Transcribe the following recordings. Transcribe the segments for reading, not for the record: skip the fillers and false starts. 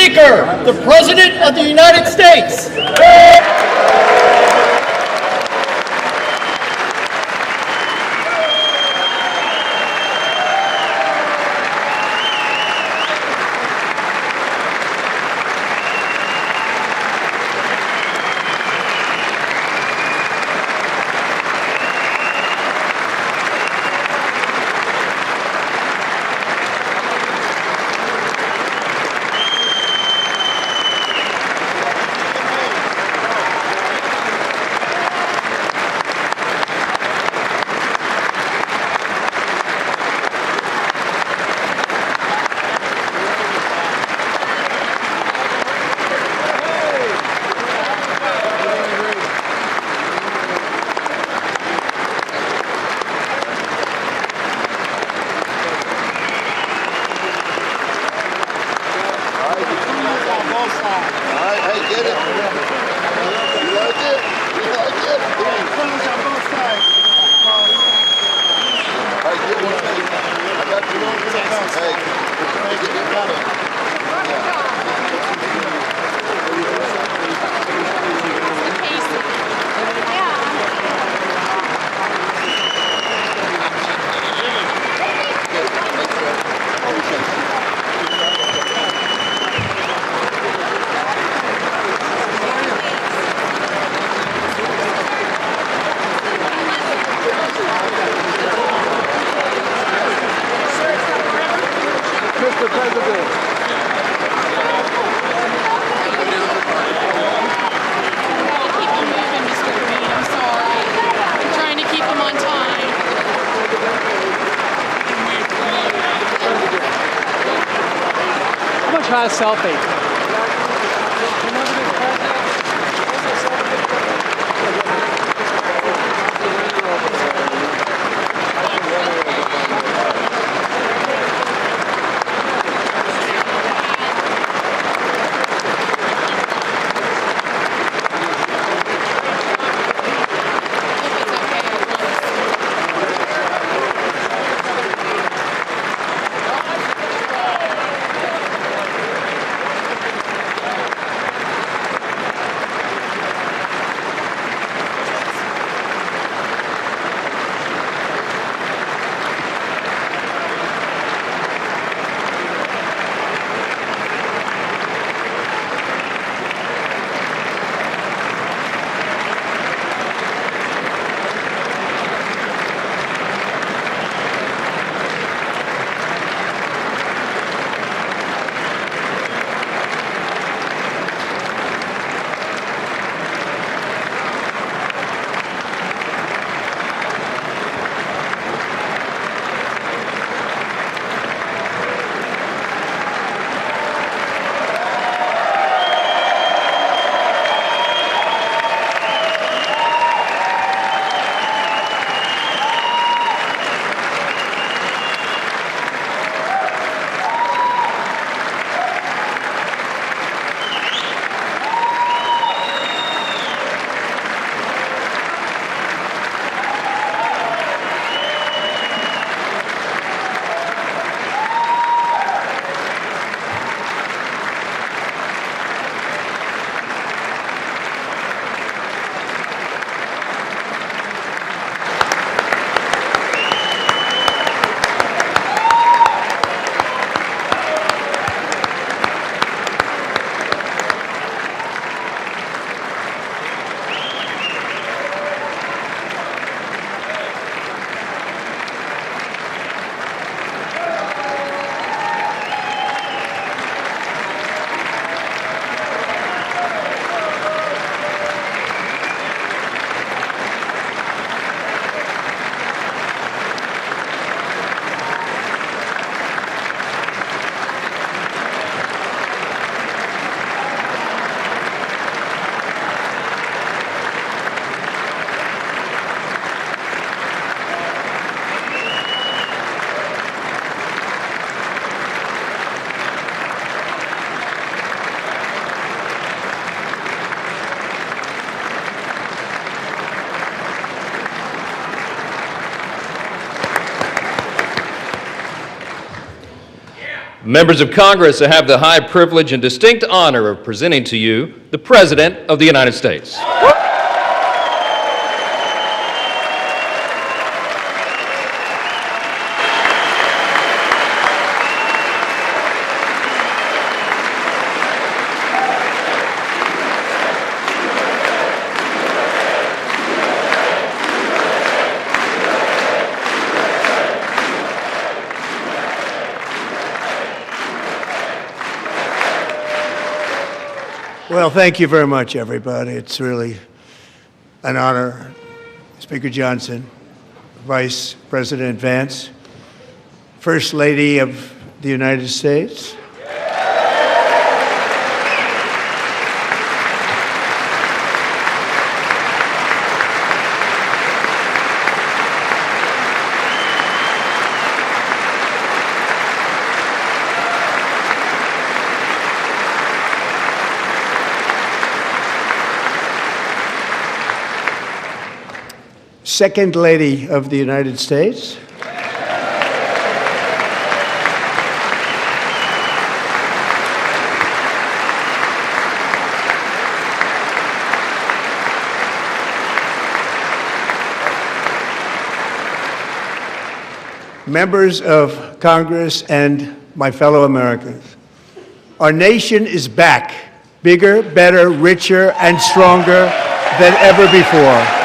Speaker, the President of the United States. Try a selfie. Members of Congress, I have the high privilege and distinct honor of presenting to you the President of the United States. Well, thank you very much, everybody. It's really an honor. Speaker Johnson, Vice President Vance, First Lady of the United States. Second Lady of the United States. Members of Congress and my fellow Americans, our nation is back, bigger, better, richer, and stronger than ever before.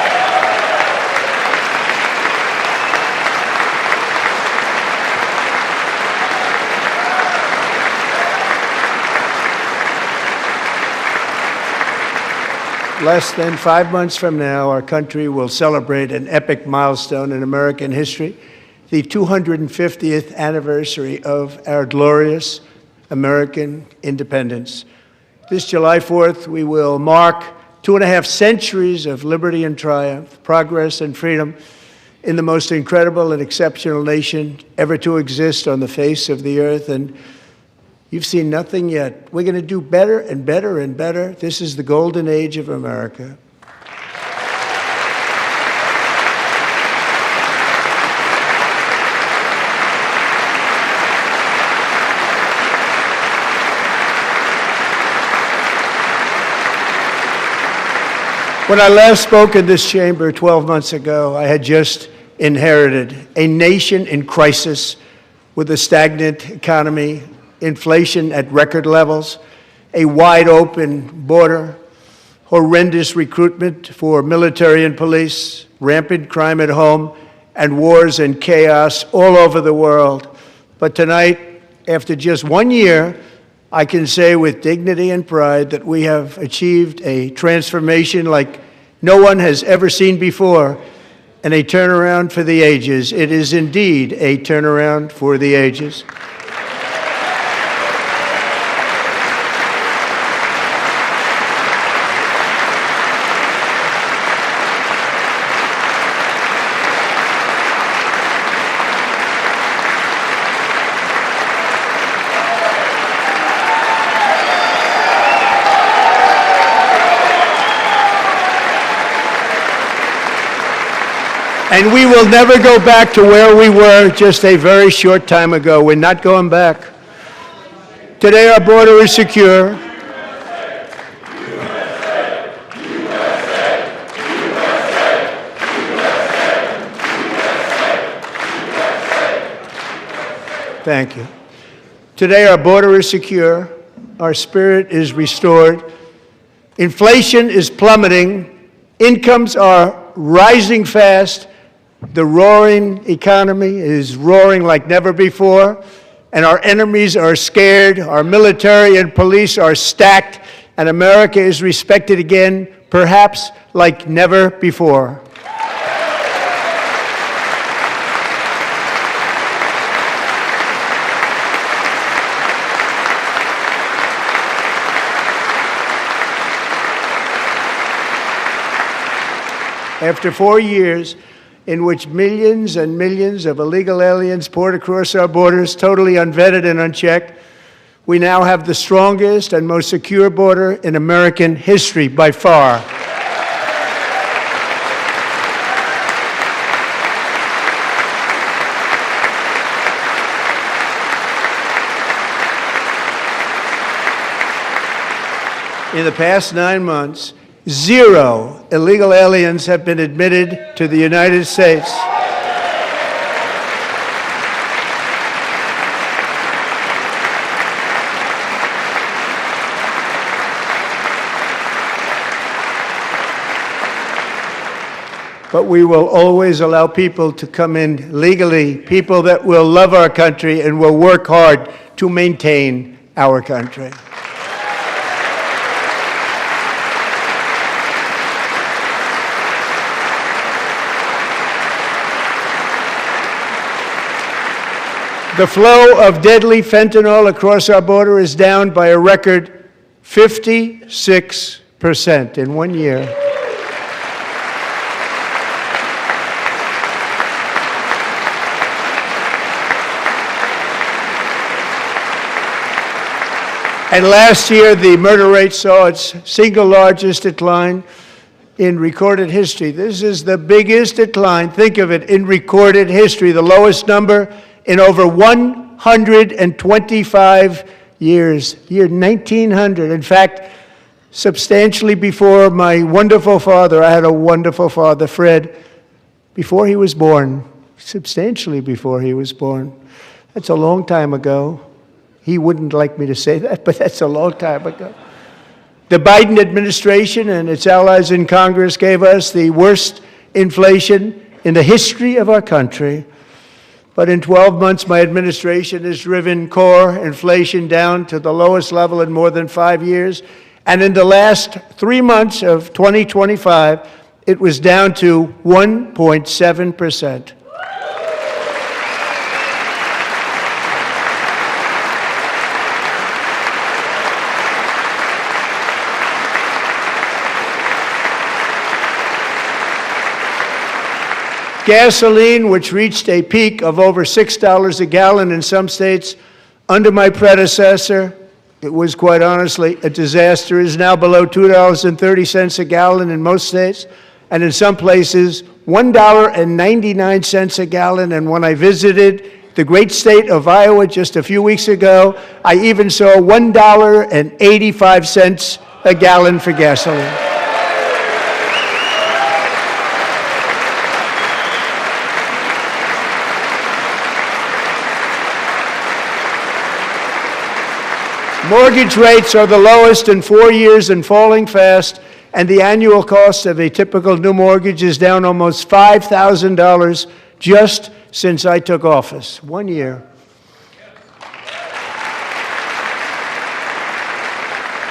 Less than 5 months from now, our country will celebrate an epic milestone in American history, the 250th anniversary of our glorious American independence. This July 4th, we will mark 2.5 centuries of liberty and triumph, progress and freedom in the most incredible and exceptional nation ever to exist on the face of the earth. And you've seen nothing yet. We're going to do better and better and better. This is the golden age of America. When I last spoke in this chamber 12 months ago, I had just inherited a nation in crisis with a stagnant economy, inflation at record levels, a wide-open border, horrendous recruitment for military and police, rampant crime at home, and wars and chaos all over the world. But tonight, after just 1 year, I can say with dignity and pride that we have achieved a transformation like no one has ever seen before, and a turnaround for the ages. It is indeed a turnaround for the ages. And we will never go back to where we were just a very short time ago. We're not going back. Today our border is secure. Thank you. Today our border is secure. Our spirit is restored. Inflation is plummeting. Incomes are rising fast. The roaring economy is roaring like never before, and our enemies are scared, our military and police are stacked, and America is respected again, perhaps like never before. After 4 years in which millions and millions of illegal aliens poured across our borders, totally unvetted and unchecked, we now have the strongest and most secure border in American history by far. In the past 9 months, 0 illegal aliens have been admitted to the United States. But we will always allow people to come in legally, people that will love our country and will work hard to maintain our country. The flow of deadly fentanyl across our border is down by a record 56% in 1 year. And last year, the murder rate saw its single largest decline in recorded history. This is the biggest decline, think of it, in recorded history, the lowest number in over 125 years, year 1900. In fact, substantially before my wonderful father, I had a wonderful father, Fred, before he was born, substantially before he was born. That's a long time ago. He wouldn't like me to say that, but that's a long time ago. The Biden administration and its allies in Congress gave us the worst inflation in the history of our country. But in 12 months, my administration has driven core inflation down to the lowest level in more than 5 years. And in the last 3 months of 2025, it was down to 1.7%. Gasoline, which reached a peak of over $6 a gallon in some states under my predecessor, it was quite honestly a disaster, is now below $2.30 a gallon in most states, and in some places, $1.99 a gallon. And when I visited the great state of Iowa just a few weeks ago, I even saw $1.85 a gallon for gasoline. Mortgage rates are the lowest in 4 years and falling fast, and the annual cost of a typical new mortgage is down almost $5,000 just since I took office. 1 year.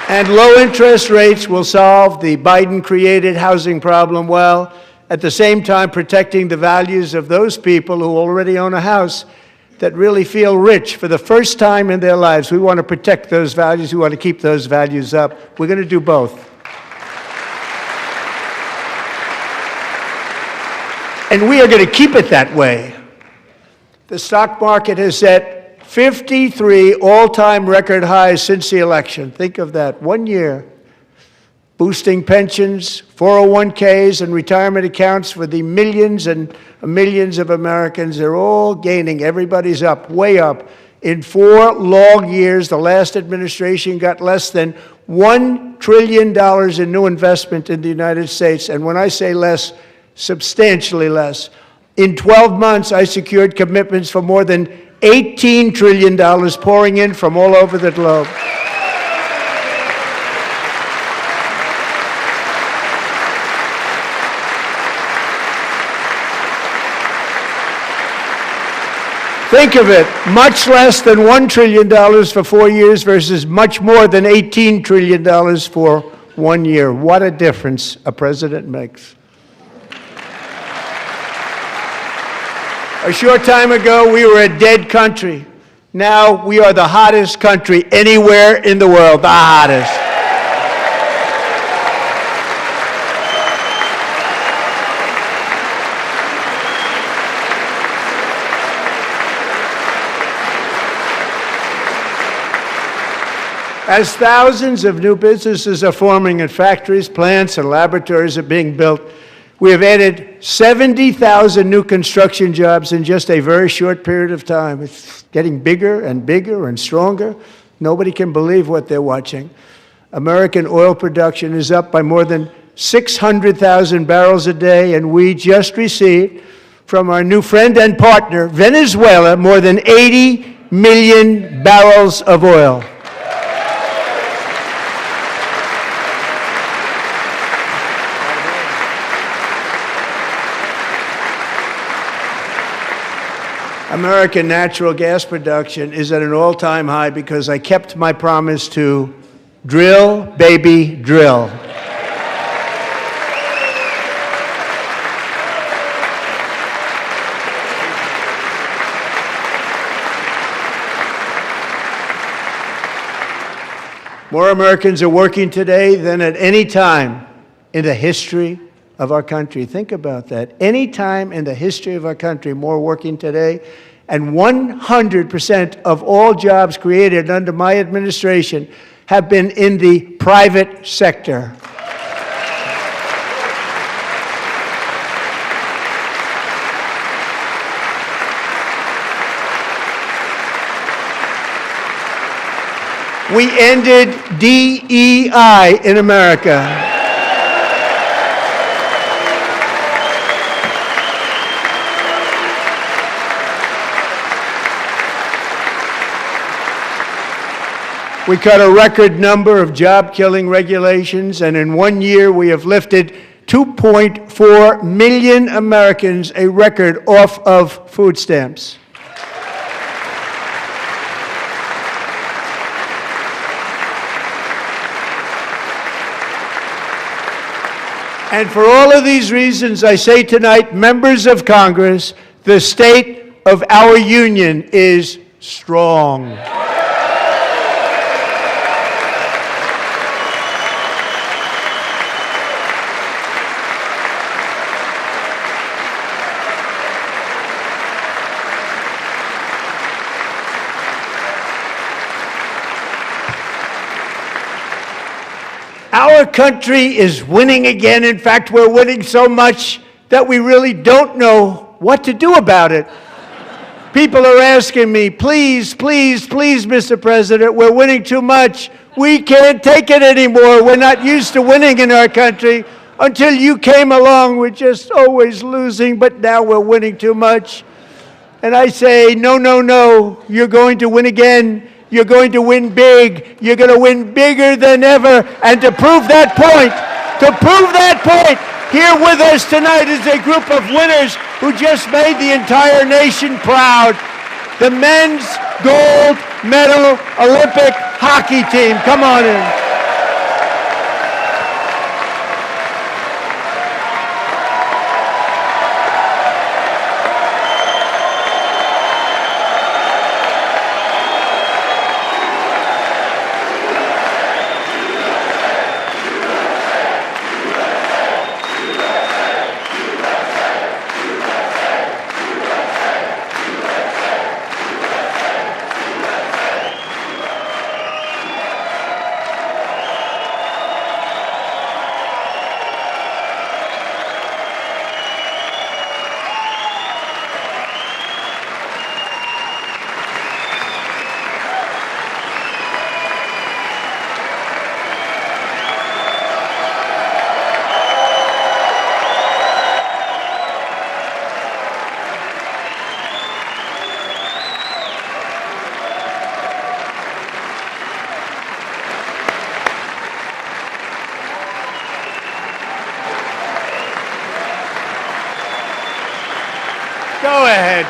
And low interest rates will solve the Biden-created housing problem well, at the same time protecting the values of those people who already own a house that really feel rich for the first time in their lives. We want to protect those values. We want to keep those values up. We're going to do both. And we are going to keep it that way. The stock market has set 53 all-time record highs since the election. Think of that, 1 year. Boosting pensions, 401ks, and retirement accounts for the millions and millions of Americans. They're all gaining. Everybody's up, way up. In 4 long years, the last administration got less than $1 trillion in new investment in the United States. And when I say less, substantially less. In 12 months, I secured commitments for more than $18 trillion pouring in from all over the globe. Think of it, much less than $1 trillion for 4 years versus much more than $18 trillion for 1 year. What a difference a president makes. A short time ago, we were a dead country. Now we are the hottest country anywhere in the world, the hottest. As thousands of new businesses are forming and factories, plants, and laboratories are being built, we have added 70,000 new construction jobs in just a very short period of time. It's getting bigger and bigger and stronger. Nobody can believe what they're watching. American oil production is up by more than 600,000 barrels a day, and we just received from our new friend and partner, Venezuela, more than 80 million barrels of oil. American natural gas production is at an all-time high because I kept my promise to drill, baby, drill. More Americans are working today than at any time in the history of our country. Think about that. Any time in the history of our country, more working today. And 100% of all jobs created under my administration have been in the private sector. We ended DEI in America. We cut a record number of job-killing regulations, and in 1 year we have lifted 2.4 million Americans, a record, off of food stamps. And for all of these reasons, I say tonight, members of Congress, the state of our union is strong. Our country is winning again. In fact, we're winning so much that we really don't know what to do about it. People are asking me, please, please, please, Mr. President, we're winning too much. We can't take it anymore. We're not used to winning in our country. Until you came along, we're just always losing, but now we're winning too much. And I say, no, no, no, you're going to win again. You're going to win big. You're going to win bigger than ever. And to prove that point, here with us tonight is a group of winners who just made the entire nation proud. The men's gold medal Olympic hockey team. Come on in. Go ahead.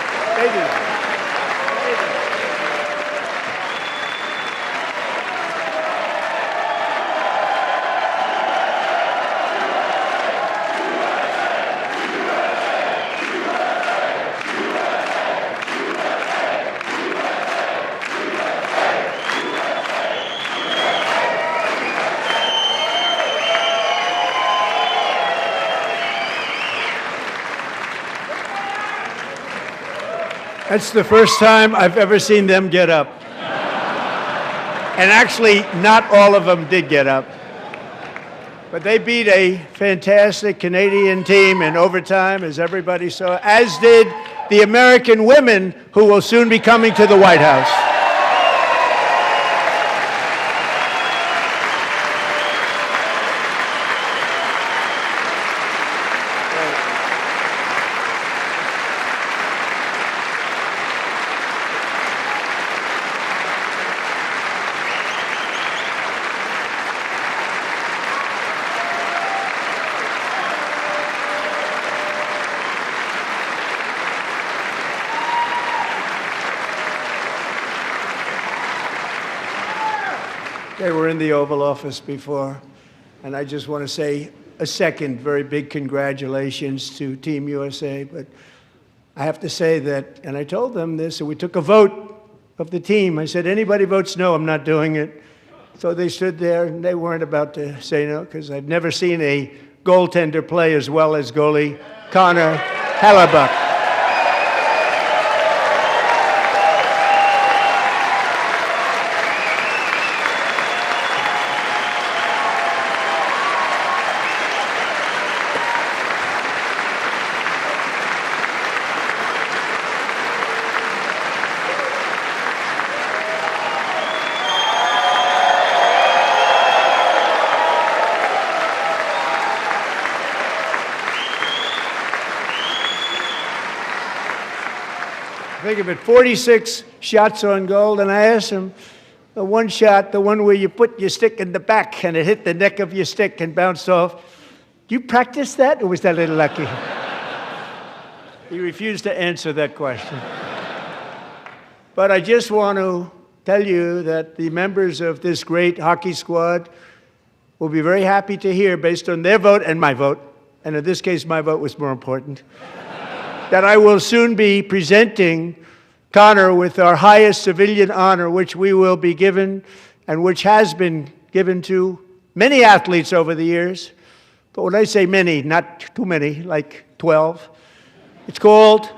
That's the first time I've ever seen them get up. And actually, not all of them did get up. But they beat a fantastic Canadian team in overtime, as everybody saw, as did the American women who will soon be coming to the White House. They were in the Oval Office before. And I just want to say a second very big congratulations to Team USA. But I have to say that, and I told them this, and we took a vote of the team. I said, anybody votes no, I'm not doing it. So they stood there, and they weren't about to say no, because I've never seen a goaltender play as well as goalie Connor Hellebuck. Think of it, 46 shots on goal, and I asked him, the one shot, the one where you put your stick in the back and it hit the neck of your stick and bounced off, do you practice that, or was that a little lucky? He refused to answer that question. But I just want to tell you that the members of this great hockey squad will be very happy to hear, based on their vote and my vote, and in this case my vote was more important, that I will soon be presenting Connor with our highest civilian honor, which we will be given and which has been given to many athletes over the years. But when I say many, not too many, like 12, it's called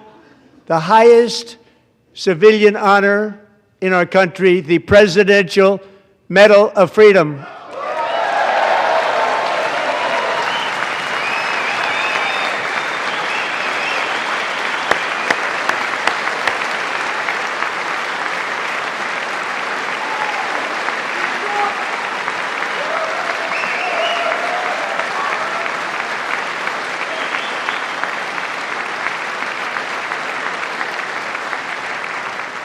the highest civilian honor in our country, the Presidential Medal of Freedom.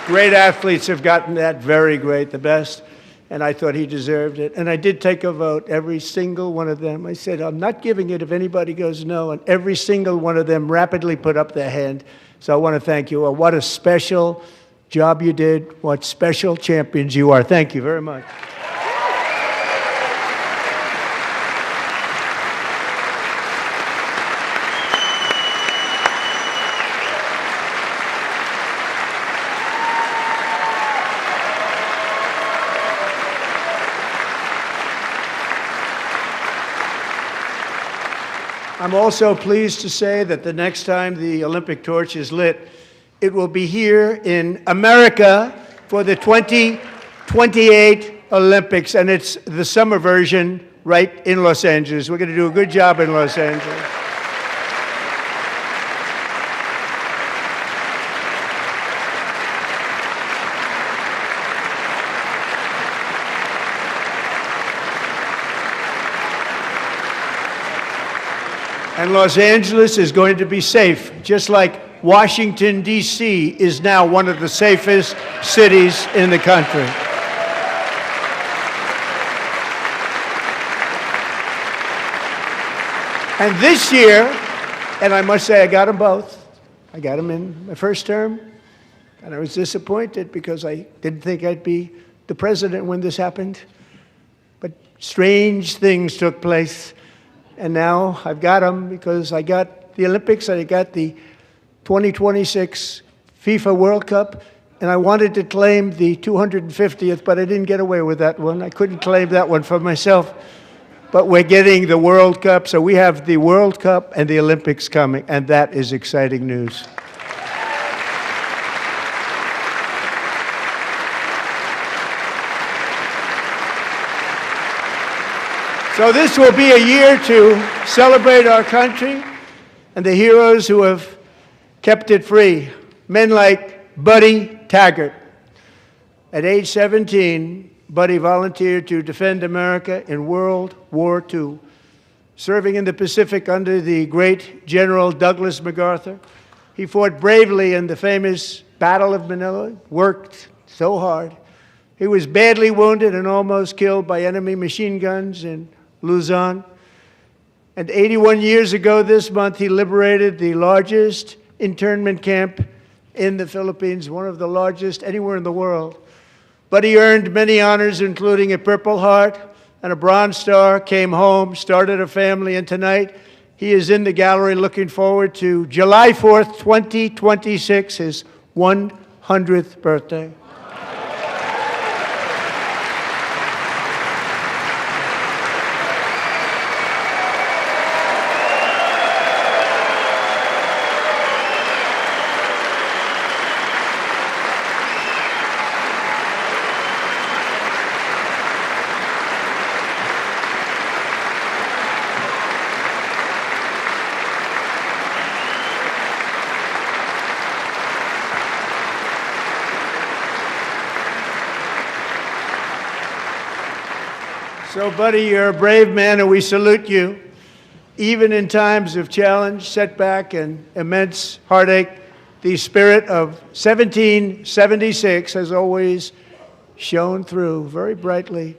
Great athletes have gotten that, very great, the best, and I thought he deserved it. And I did take a vote, every single one of them. I said, I'm not giving it if anybody goes no, and every single one of them rapidly put up their hand. So I want to thank you all. What a special job you did. What special champions you are. Thank you very much. I'm also pleased to say that the next time the Olympic torch is lit, it will be here in America for the 2028 Olympics, and it's the summer version right in Los Angeles. We're going to do a good job in Los Angeles. And Los Angeles is going to be safe, just like Washington, D.C. is now one of the safest cities in the country. And this year, and I must say I got them both. I got them in my first term, and I was disappointed because I didn't think I'd be the president when this happened. But strange things took place. And now I've got them because I got the Olympics and I got the 2026 FIFA World Cup, and I wanted to claim the 250th, but I didn't get away with that one. I couldn't claim that one for myself. But we're getting the World Cup, so we have the World Cup and the Olympics coming, and that is exciting news. So this will be a year to celebrate our country and the heroes who have kept it free. Men like Buddy Taggart. At age 17, Buddy volunteered to defend America in World War II, serving in the Pacific under the great General Douglas MacArthur. He fought bravely in the famous Battle of Manila, worked so hard. He was badly wounded and almost killed by enemy machine guns in Luzon. And 81 years ago this month, he liberated the largest internment camp in the Philippines, one of the largest anywhere in the world. Buddy earned many honors, including a Purple Heart and a Bronze Star, came home, started a family, and tonight he is in the gallery looking forward to July 4th, 2026, his 100th birthday. So, buddy, you're a brave man, and we salute you. Even in times of challenge, setback, and immense heartache, the spirit of 1776 has always shone through very brightly.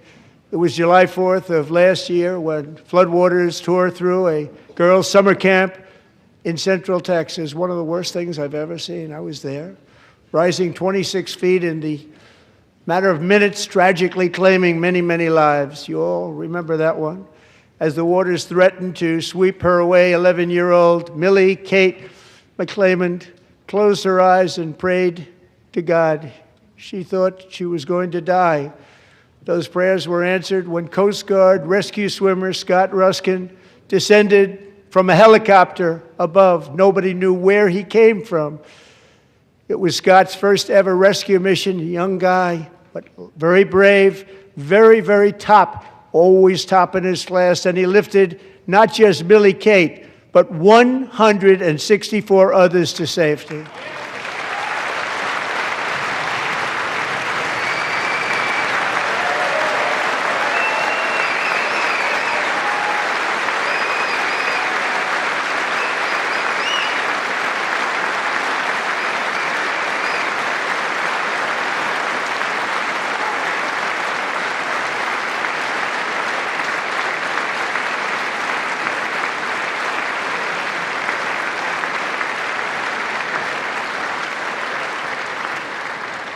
It was July 4th of last year when floodwaters tore through a girls' summer camp in Central Texas, one of the worst things I've ever seen. I was there, rising 26 feet in the matter of minutes, tragically claiming many, many lives. You all remember that one. As the waters threatened to sweep her away, 11-year-old Millie Kate McClelland closed her eyes and prayed to God. She thought she was going to die. Those prayers were answered when Coast Guard rescue swimmer Scott Ruskin descended from a helicopter above. Nobody knew where he came from. It was Scott's first ever rescue mission, a young guy, but very brave, very, very top, always top in his class. And he lifted not just Millie Kate, but 164 others to safety.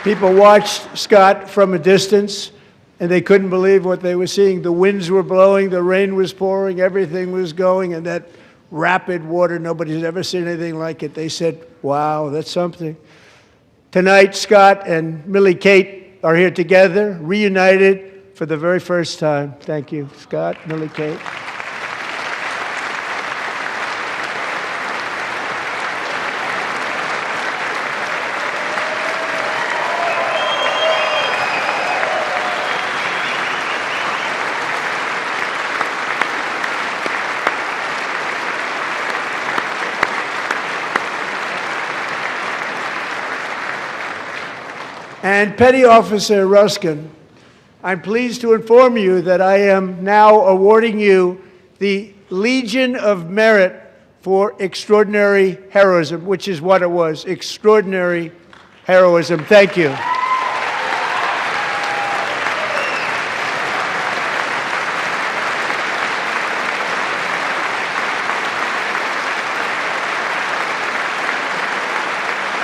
People watched Scott from a distance, and they couldn't believe what they were seeing. The winds were blowing, the rain was pouring, everything was going, and that rapid water, nobody's ever seen anything like it. They said, wow, that's something. Tonight, Scott and Millie Kate are here together, reunited for the very first time. Thank you, Scott, Millie Kate. And Petty Officer Ruskin, I'm pleased to inform you that I am now awarding you the Legion of Merit for extraordinary heroism, which is what it was, extraordinary heroism. Thank you.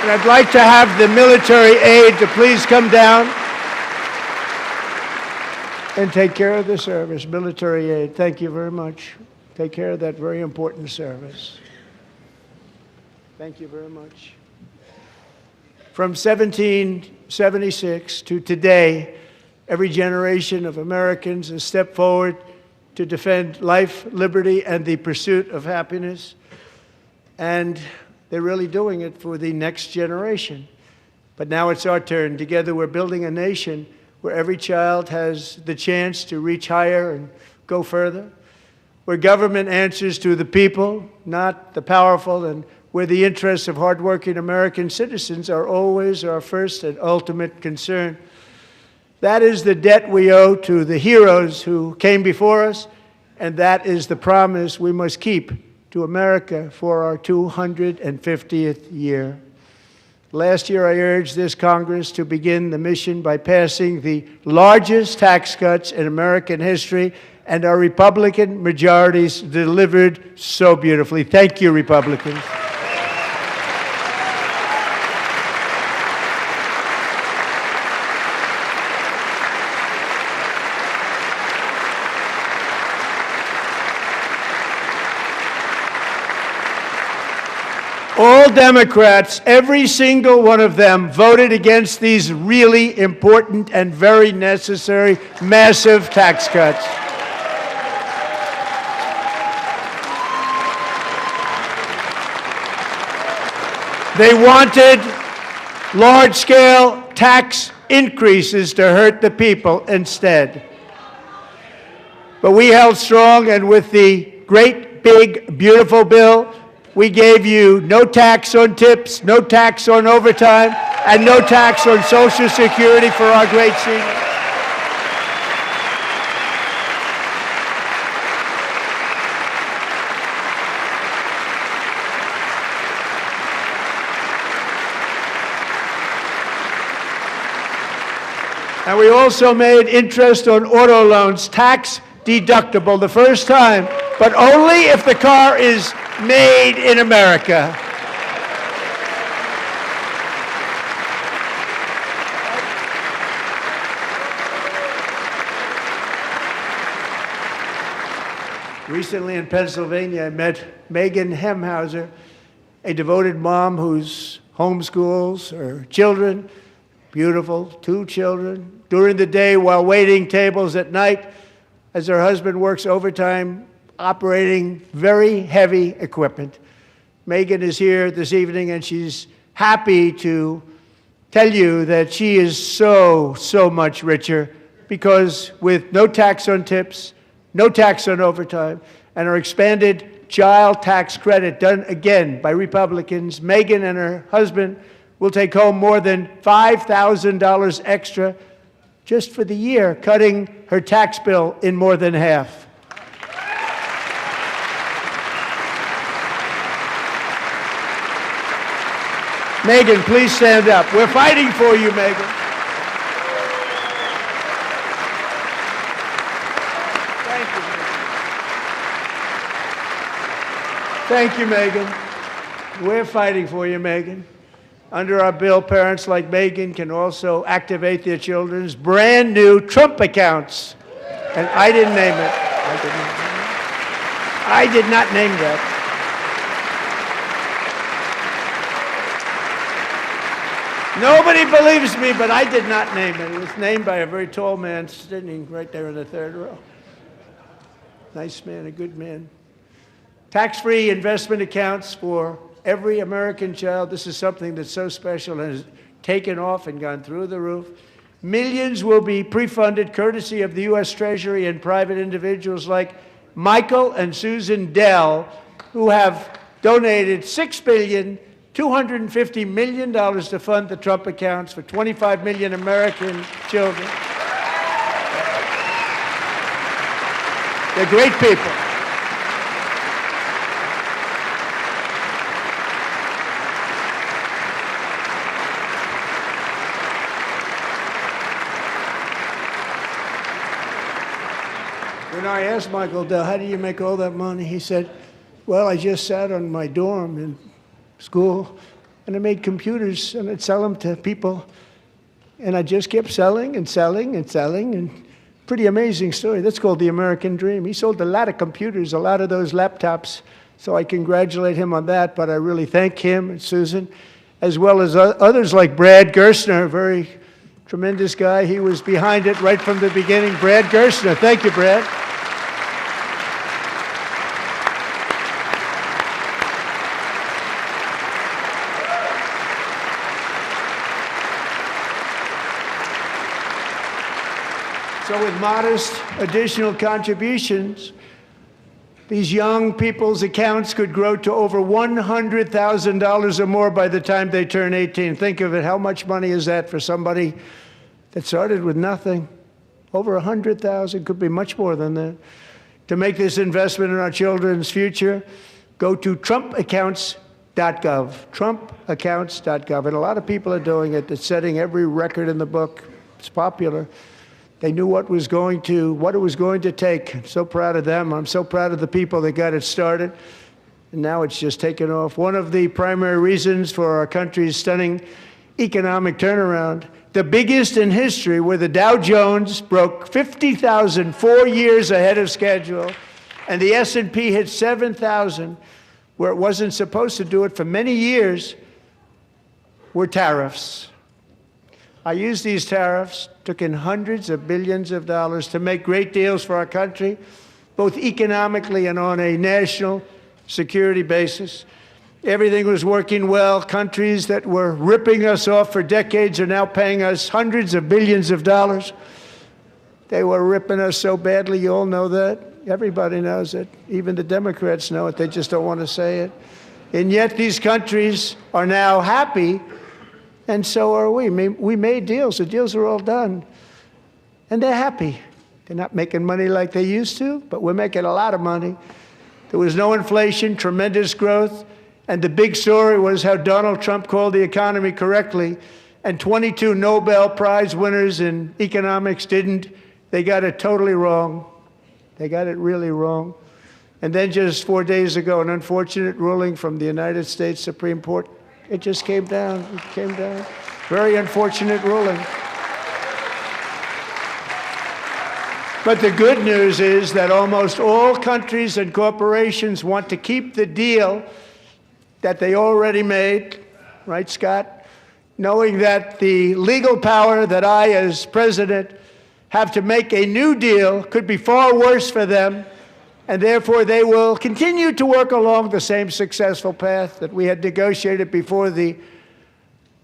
And I'd like to have the military aide to please come down and take care of the service. Military aide, thank you very much. Take care of that very important service. Thank you very much. From 1776 to today, every generation of Americans has stepped forward to defend life, liberty, and the pursuit of happiness. And they're really doing it for the next generation. But now it's our turn. Together we're building a nation where every child has the chance to reach higher and go further, where government answers to the people, not the powerful, and where the interests of hardworking American citizens are always our first and ultimate concern. That is the debt we owe to the heroes who came before us, and that is the promise we must keep to America for our 250th year. Last year, I urged this Congress to begin the mission by passing the largest tax cuts in American history, and our Republican majorities delivered so beautifully. Thank you, Republicans. All Democrats, every single one of them, voted against these really important and very necessary massive tax cuts. They wanted large-scale tax increases to hurt the people instead. But we held strong, and with the great, big, beautiful bill, we gave you no tax on tips, no tax on overtime, and no tax on Social Security for our great seniors. And we also made interest on auto loans tax deductible the first time, but only if the car is made in America. Recently in Pennsylvania, I met Megan Hemhauser, a devoted mom who's homeschools her children, beautiful, 2 children, during the day while waiting tables at night as her husband works overtime operating very heavy equipment. Megan is here this evening, and she's happy to tell you that she is so much richer because with no tax on tips, no tax on overtime, and her expanded child tax credit done again by Republicans, Megan and her husband will take home more than $5,000 extra just for the year, cutting her tax bill in more than half. Megan, please stand up. We're fighting for you, Megan. Thank you, Megan. Thank you, Megan. We're fighting for you, Megan. Under our bill, parents like Megan can also activate their children's brand new Trump accounts. And I didn't name it. I did not name that. Nobody believes me, but I did not name it. It was named by a very tall man sitting right there in the 3rd row. Nice man, a good man. Tax-free investment accounts for every American child. This is something that's so special and has taken off and gone through the roof. Millions will be pre-funded courtesy of the U.S. Treasury and private individuals like Michael and Susan Dell, who have donated $6.25 billion to fund the Trump accounts for 25 million American children. They're great people. When I asked Michael Dell, how do you make all that money? He said, well, I just sat on my dorm in school, and I made computers, and I'd sell them to people, and I just kept selling and selling and selling, and pretty amazing story. That's called the American dream. He sold a lot of computers, a lot of those laptops, so I congratulate him on that, but I really thank him and Susan, as well as others like Brad Gerstner, a very tremendous guy. He was behind it right from the beginning. Brad Gerstner. Thank you, Brad. So with modest additional contributions, these young people's accounts could grow to over $100,000 or more by the time they turn 18. Think of it, how much money is that for somebody that started with nothing? Over 100,000, could be much more than that. To make this investment in our children's future, go to TrumpAccounts.gov, TrumpAccounts.gov. And a lot of people are doing it. It's setting every record in the book. It's popular. They knew what it was going to take. I'm so proud of them. I'm so proud of the people that got it started. And now it's just taken off. One of the primary reasons for our country's stunning economic turnaround, the biggest in history, where the Dow Jones broke 50,000 4 years ahead of schedule, and the S&P hit 7,000, where it wasn't supposed to do it for many years were tariffs. I used these tariffs, took in hundreds of billions of dollars to make great deals for our country, both economically and on a national security basis. Everything was working well. Countries that were ripping us off for decades are now paying us hundreds of billions of dollars. They were ripping us so badly, you all know that. Everybody knows it. Even the Democrats know it. They just don't want to say it. And yet these countries are now happy, and so are we. We made deals. The deals are all done. And they're happy. They're not making money like they used to, but we're making a lot of money. There was no inflation, tremendous growth, and the big story was how Donald Trump called the economy correctly, and 22 Nobel Prize winners in economics didn't. They got it totally wrong. They got it really wrong. And then just 4 days ago, an unfortunate ruling from the United States Supreme Court. It just came down. It came down. Very unfortunate ruling. But the good news is that almost all countries and corporations want to keep the deal that they already made, right, Scott? Knowing that the legal power that I, as president, have to make a new deal could be far worse for them, and therefore they will continue to work along the same successful path that we had negotiated before the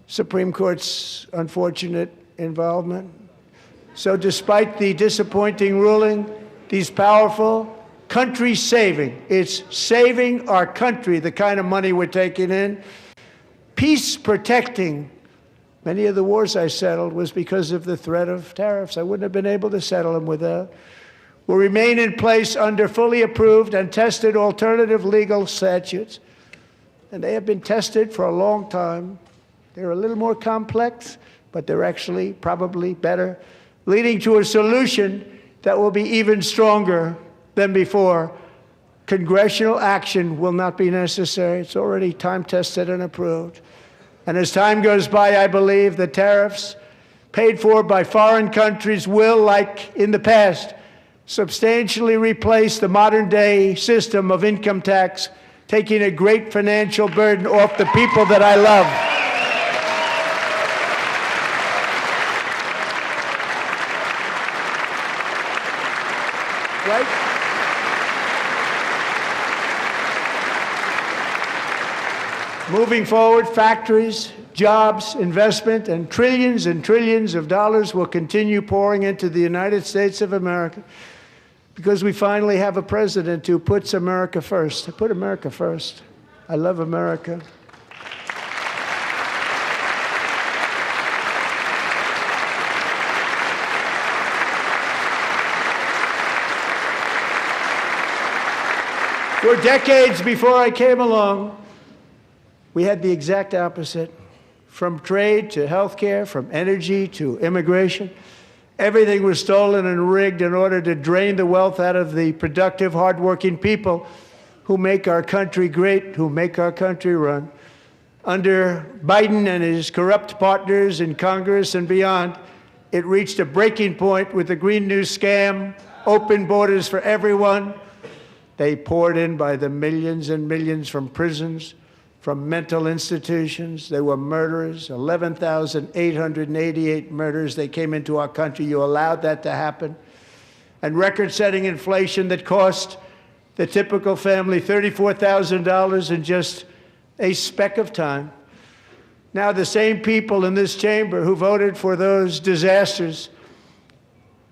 Supreme Court's unfortunate involvement. So despite the disappointing ruling, these powerful, country-saving, it's saving our country, the kind of money we're taking in, peace-protecting. Many of the wars I settled was because of the threat of tariffs. I wouldn't have been able to settle them without. Will remain in place under fully approved and tested alternative legal statutes. And they have been tested for a long time. They're a little more complex, but they're actually probably better, leading to a solution that will be even stronger than before. Congressional action will not be necessary. It's already time-tested and approved. And as time goes by, I believe the tariffs paid for by foreign countries will, like in the past, substantially replace the modern-day system of income tax, taking a great financial burden off the people that I love. Right? Moving forward, factories, jobs, investment, and trillions of dollars will continue pouring into the United States of America because we finally have a president who puts America first. I put America first. I love America. For decades before I came along, we had the exact opposite. From trade to healthcare, from energy to immigration, everything was stolen and rigged in order to drain the wealth out of the productive, hardworking people who make our country great, who make our country run. Under Biden and his corrupt partners in Congress and beyond, it reached a breaking point with the Green New scam, open borders for everyone. They poured in by the millions and millions from prisons, from mental institutions. They were murderers, 11,888 murders. They came into our country. You allowed that to happen. And record-setting inflation that cost the typical family $34,000 in just a speck of time. Now the same people in this chamber who voted for those disasters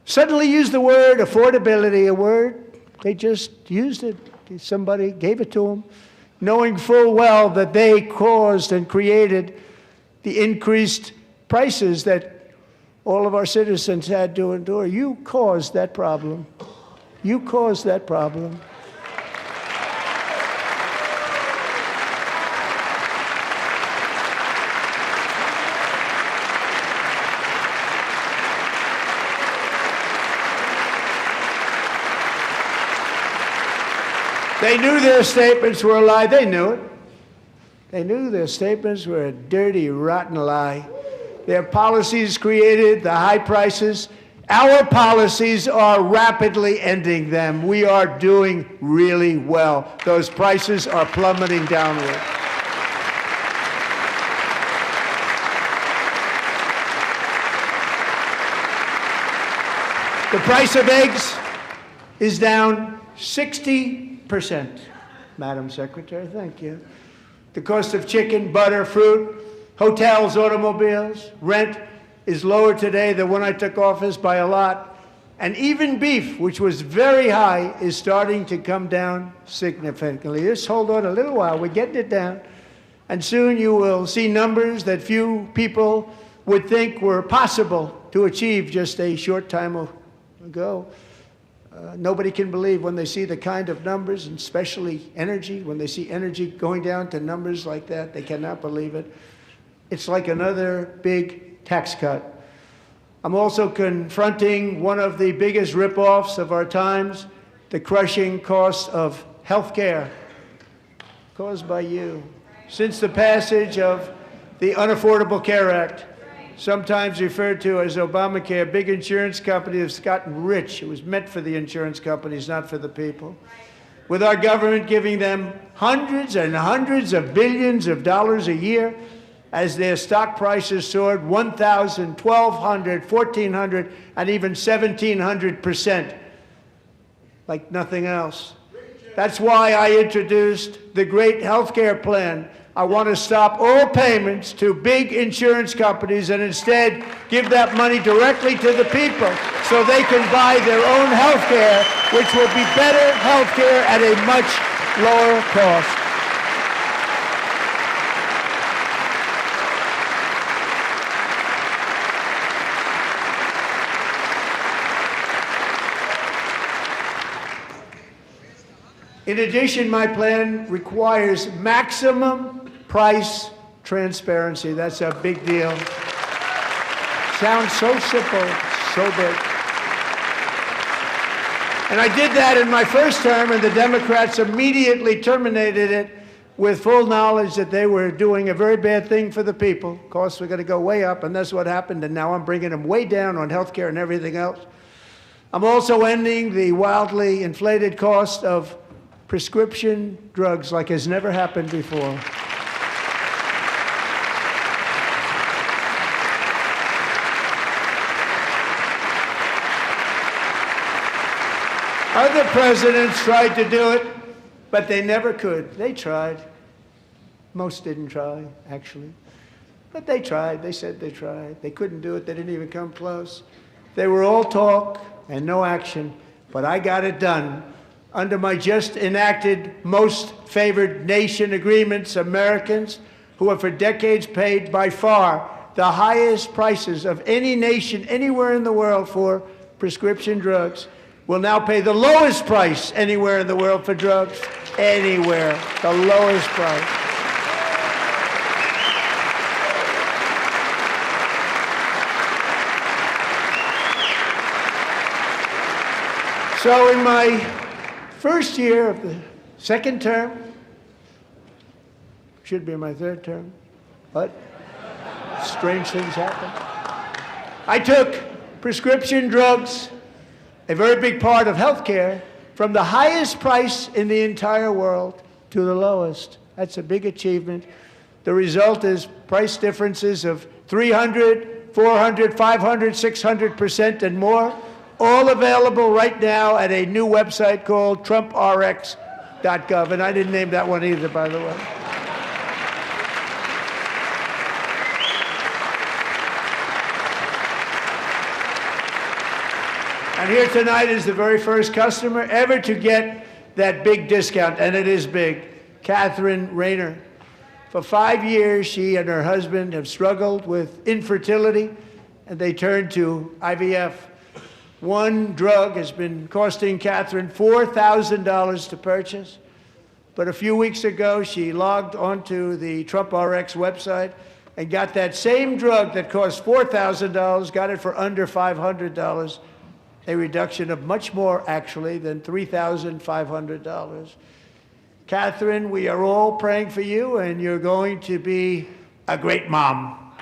suddenly used the word affordability, a word. They just used it. Somebody gave it to them, knowing full well that they caused and created the increased prices that all of our citizens had to endure. You caused that problem. You caused that problem. They knew their statements were a lie. They knew it. They knew their statements were a dirty, rotten lie. Their policies created the high prices Our policies are rapidly ending them. We are doing really well. Those prices are plummeting downward. The price of eggs is down 60%. Madam Secretary, thank you. The cost of chicken, butter, fruit, hotels, automobiles, rent is lower today than when I took office by a lot. And even beef, which was very high, is starting to come down significantly. Just hold on a little while. We're getting it down. And soon you will see numbers that few people would think were possible to achieve just a short time ago. Nobody can believe when they see the kind of numbers, and especially energy, when they see energy going down to numbers like that, they cannot believe it. It's like another big tax cut. I'm also confronting one of the biggest ripoffs of our times, the crushing cost of health care caused by you. Since the passage of the Unaffordable Care Act, sometimes referred to as Obamacare, big insurance companies have gotten rich. It was meant for the insurance companies, not for the people. With our government giving them hundreds and hundreds of billions of dollars a year as their stock prices soared 1,000, 1,200, 1,400, and even 1,700%, like nothing else. That's why I introduced the great health care plan. I want to stop all payments to big insurance companies and instead give that money directly to the people so they can buy their own health care, which will be better health care at a much lower cost. In addition, my plan requires maximum price transparency. That's a big deal. Sounds so simple, so big. And I did that in my first term, and the Democrats immediately terminated it with full knowledge that they were doing a very bad thing for the people. Costs were going to go way up, and that's what happened, and now I'm bringing them way down on health care and everything else. I'm also ending the wildly inflated cost of prescription drugs like has never happened before. Other presidents tried to do it, but they never could. They tried. Most didn't try, actually. But they tried. They said they tried. They couldn't do it. They didn't even come close. They were all talk and no action, but I got it done. Under my just enacted most favored nation agreements, Americans who have for decades paid by far the highest prices of any nation anywhere in the world for prescription drugs will now pay the lowest price anywhere in the world for drugs. Anywhere, the lowest price. So in my first year of the second term, should be my third term, but strange things happen. I took prescription drugs, a very big part of healthcare, from the highest price in the entire world to the lowest. That's a big achievement. The result is price differences of 300, 400, 500, 600% and more, all available right now at a new website called TrumpRx.gov. And I didn't name that one either, by the way. And here tonight is the very first customer ever to get that big discount, and it is big, Catherine Rayner. For 5 years, she and her husband have struggled with infertility, and they turned to IVF. One drug has been costing Catherine $4,000 to purchase, but a few weeks ago, she logged onto the TrumpRx website and got that same drug that cost $4,000, got it for under $500. A reduction of much more, actually, than $3,500. Catherine, we are all praying for you, and you're going to be a great mom.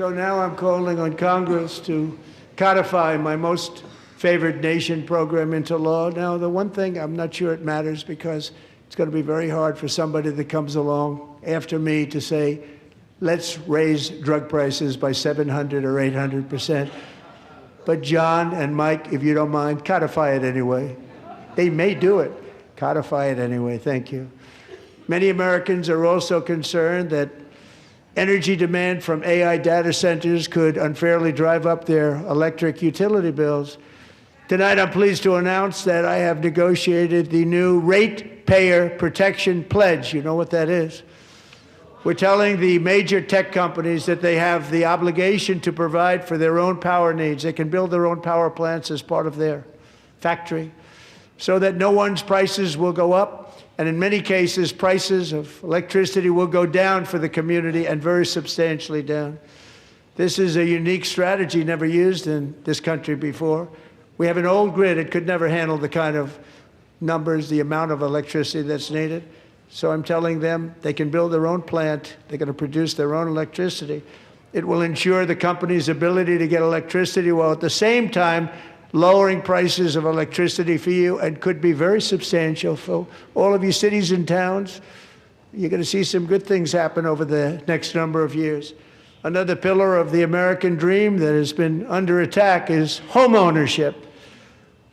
So now I'm calling on Congress to codify my most favored nation program into law. Now, the one thing, I'm not sure it matters because it's going to be very hard for somebody that comes along after me to say, let's raise drug prices by 700 or 800%. But John and Mike, if you don't mind, codify it anyway. They may do it. Codify it anyway. Thank you. Many Americans are also concerned that energy demand from AI data centers could unfairly drive up their electric utility bills. Tonight, I'm pleased to announce that I have negotiated the new Ratepayer Protection Pledge. You know what that is? We're telling the major tech companies that they have the obligation to provide for their own power needs. They can build their own power plants as part of their factory so that no one's prices will go up. And in many cases, prices of electricity will go down for the community and very substantially down. This is a unique strategy never used in this country before. We have an old grid. It could never handle the kind of numbers, the amount of electricity that's needed. So I'm telling them they can build their own plant. They're going to produce their own electricity. It will ensure the company's ability to get electricity while at the same time lowering prices of electricity for you and could be very substantial for all of you cities and towns. You're going to see some good things happen over the next number of years. Another pillar of the American dream that has been under attack is home ownership.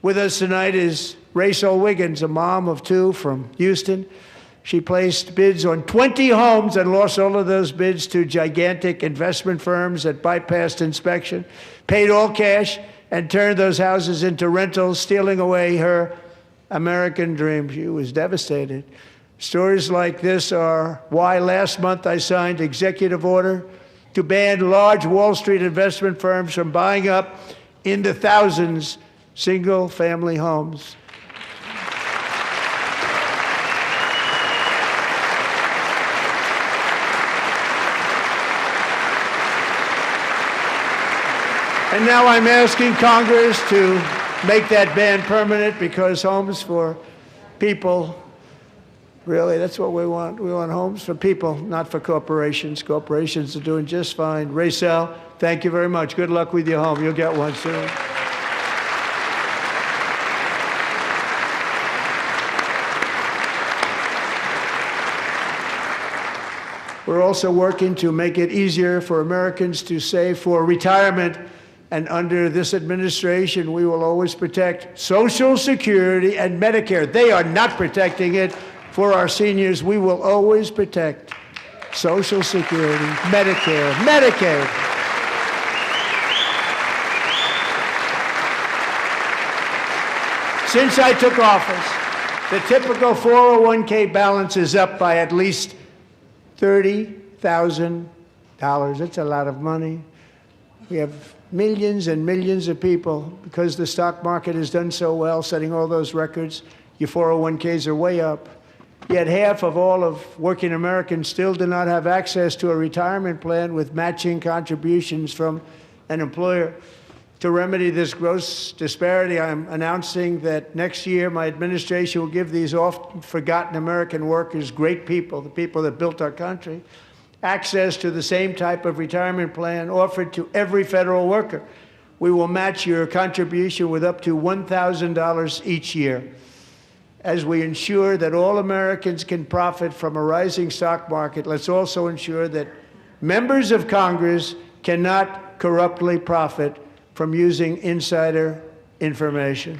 With us tonight is Rachel Wiggins, a mom of two from Houston. She placed bids on 20 homes and lost all of those bids to gigantic investment firms that bypassed inspection, paid all cash, and turned those houses into rentals, stealing away her American dream. She was devastated. Stories like this are why last month I signed executive order to ban large Wall Street investment firms from buying up in the thousands single-family homes. And now I'm asking Congress to make that ban permanent because homes for people, really, that's what we want. We want homes for people, not for corporations. Corporations are doing just fine. Rachel, thank you very much. Good luck with your home. You'll get one soon. We're also working to make it easier for Americans to save for retirement. And under this administration, we will always protect Social Security and Medicare. They are not protecting it for our seniors. We will always protect Social Security, Medicare, Medicaid. Since I took office, the typical 401k balance is up by at least $30,000. That's a lot of money. We have millions and millions of people, because the stock market has done so well, setting all those records, your 401ks are way up. Yet half of all of working Americans still do not have access to a retirement plan with matching contributions from an employer. To remedy this gross disparity, I'm announcing that next year my administration will give these often forgotten American workers, great people, the people that built our country, access to the same type of retirement plan offered to every federal worker. We will match your contribution with up to $1,000 each year. As we ensure that all Americans can profit from a rising stock market, let's also ensure that members of Congress cannot corruptly profit from using insider information.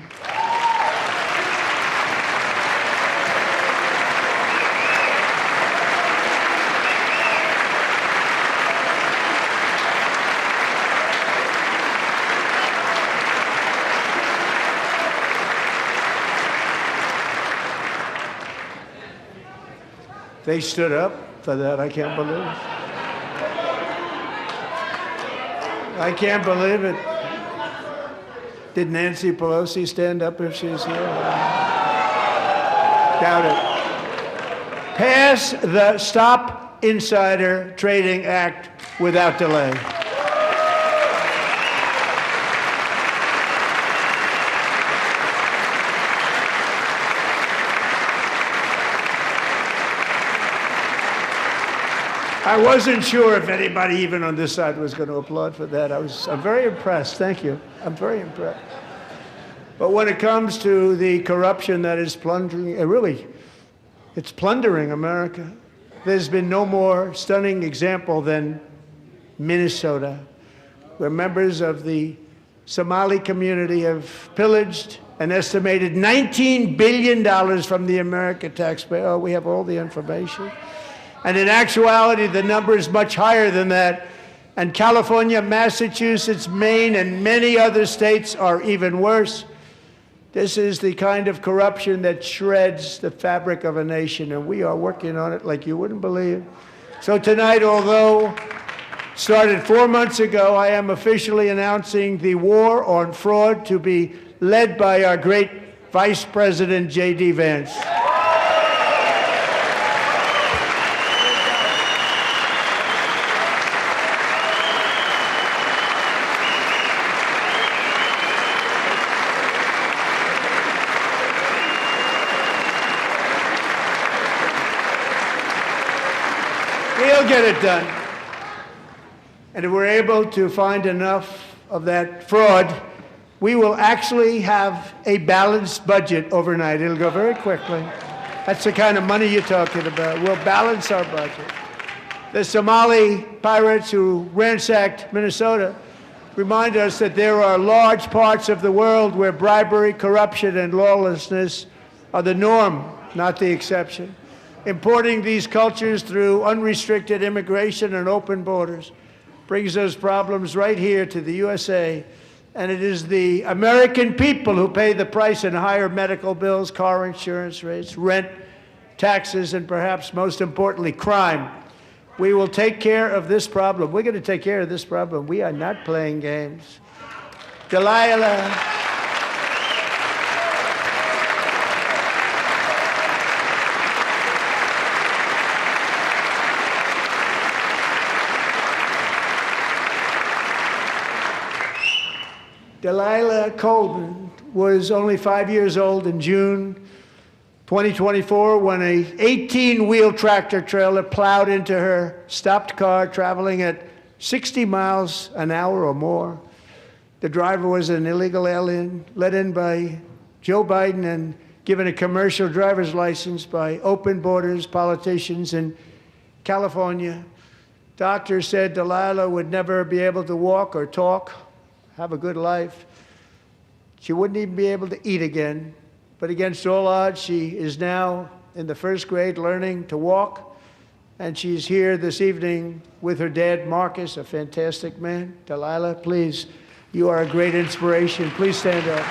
They stood up for that. I can't believe it. I can't believe it. Did Nancy Pelosi stand up if she's here? Doubt it. Pass the Stop Insider Trading Act without delay. I wasn't sure if anybody even on this side was going to applaud for that. I'm very impressed. Thank you. I'm very impressed. But when it comes to the corruption that is plundering, it's plundering America. There's been no more stunning example than Minnesota, where members of the Somali community have pillaged an estimated $19 billion from the American taxpayer. Oh, we have all the information. And in actuality, the number is much higher than that. And California, Massachusetts, Maine, and many other states are even worse. This is the kind of corruption that shreds the fabric of a nation, and we are working on it like you wouldn't believe. So tonight, although started 4 months ago, I am officially announcing the war on fraud to be led by our great Vice President J.D. Vance. We'll get it done. And if we're able to find enough of that fraud, we will actually have a balanced budget overnight. It'll go very quickly. That's the kind of money you're talking about. We'll balance our budget. The Somali pirates who ransacked Minnesota remind us that there are large parts of the world where bribery, corruption, and lawlessness are the norm, not the exception. Importing these cultures through unrestricted immigration and open borders brings those problems right here to the USA. And it is the American people who pay the price in higher medical bills, car insurance rates, rent, taxes, and perhaps most importantly, crime. We will take care of this problem. We're going to take care of this problem. We are not playing games. Delilah. Delilah Colvin was only 5 years old in June 2024 when a 18-wheel tractor trailer plowed into her stopped car traveling at 60 miles an hour or more. The driver was an illegal alien let in by Joe Biden and given a commercial driver's license by open borders politicians in California. Doctors said Delilah would never be able to walk or talk, have a good life. She wouldn't even be able to eat again. But against all odds, she is now in the first grade learning to walk. And she's here this evening with her dad, Marcus, a fantastic man. Delilah, please, you are a great inspiration. Please stand up.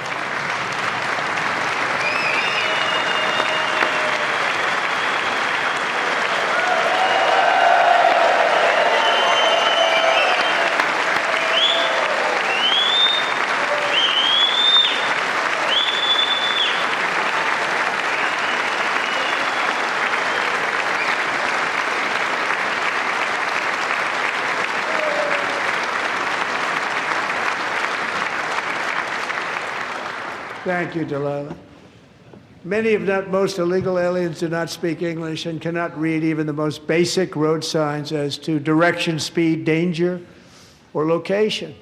Thank you, Delilah. Many, if not most, illegal aliens do not speak English and cannot read even the most basic road signs as to direction, speed, danger, or location.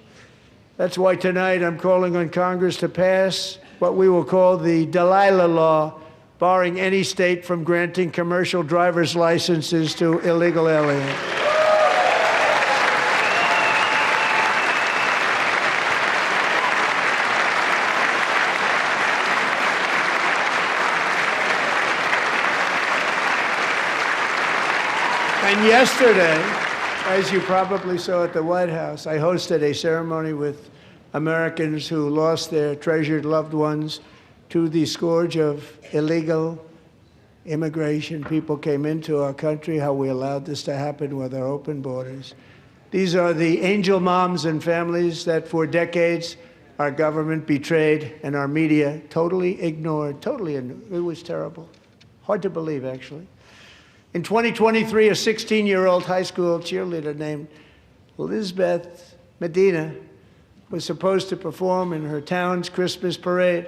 That's why tonight I'm calling on Congress to pass what we will call the Delilah Law, barring any state from granting commercial driver's licenses to illegal aliens. And yesterday, as you probably saw at the White House, I hosted a ceremony with Americans who lost their treasured loved ones to the scourge of illegal immigration. People came into our country, how we allowed this to happen with our open borders. These are the angel moms and families that for decades our government betrayed and our media totally ignored. It was terrible. Hard to believe, actually. In 2023, a 16-year-old high school cheerleader named Elizabeth Medina was supposed to perform in her town's Christmas parade,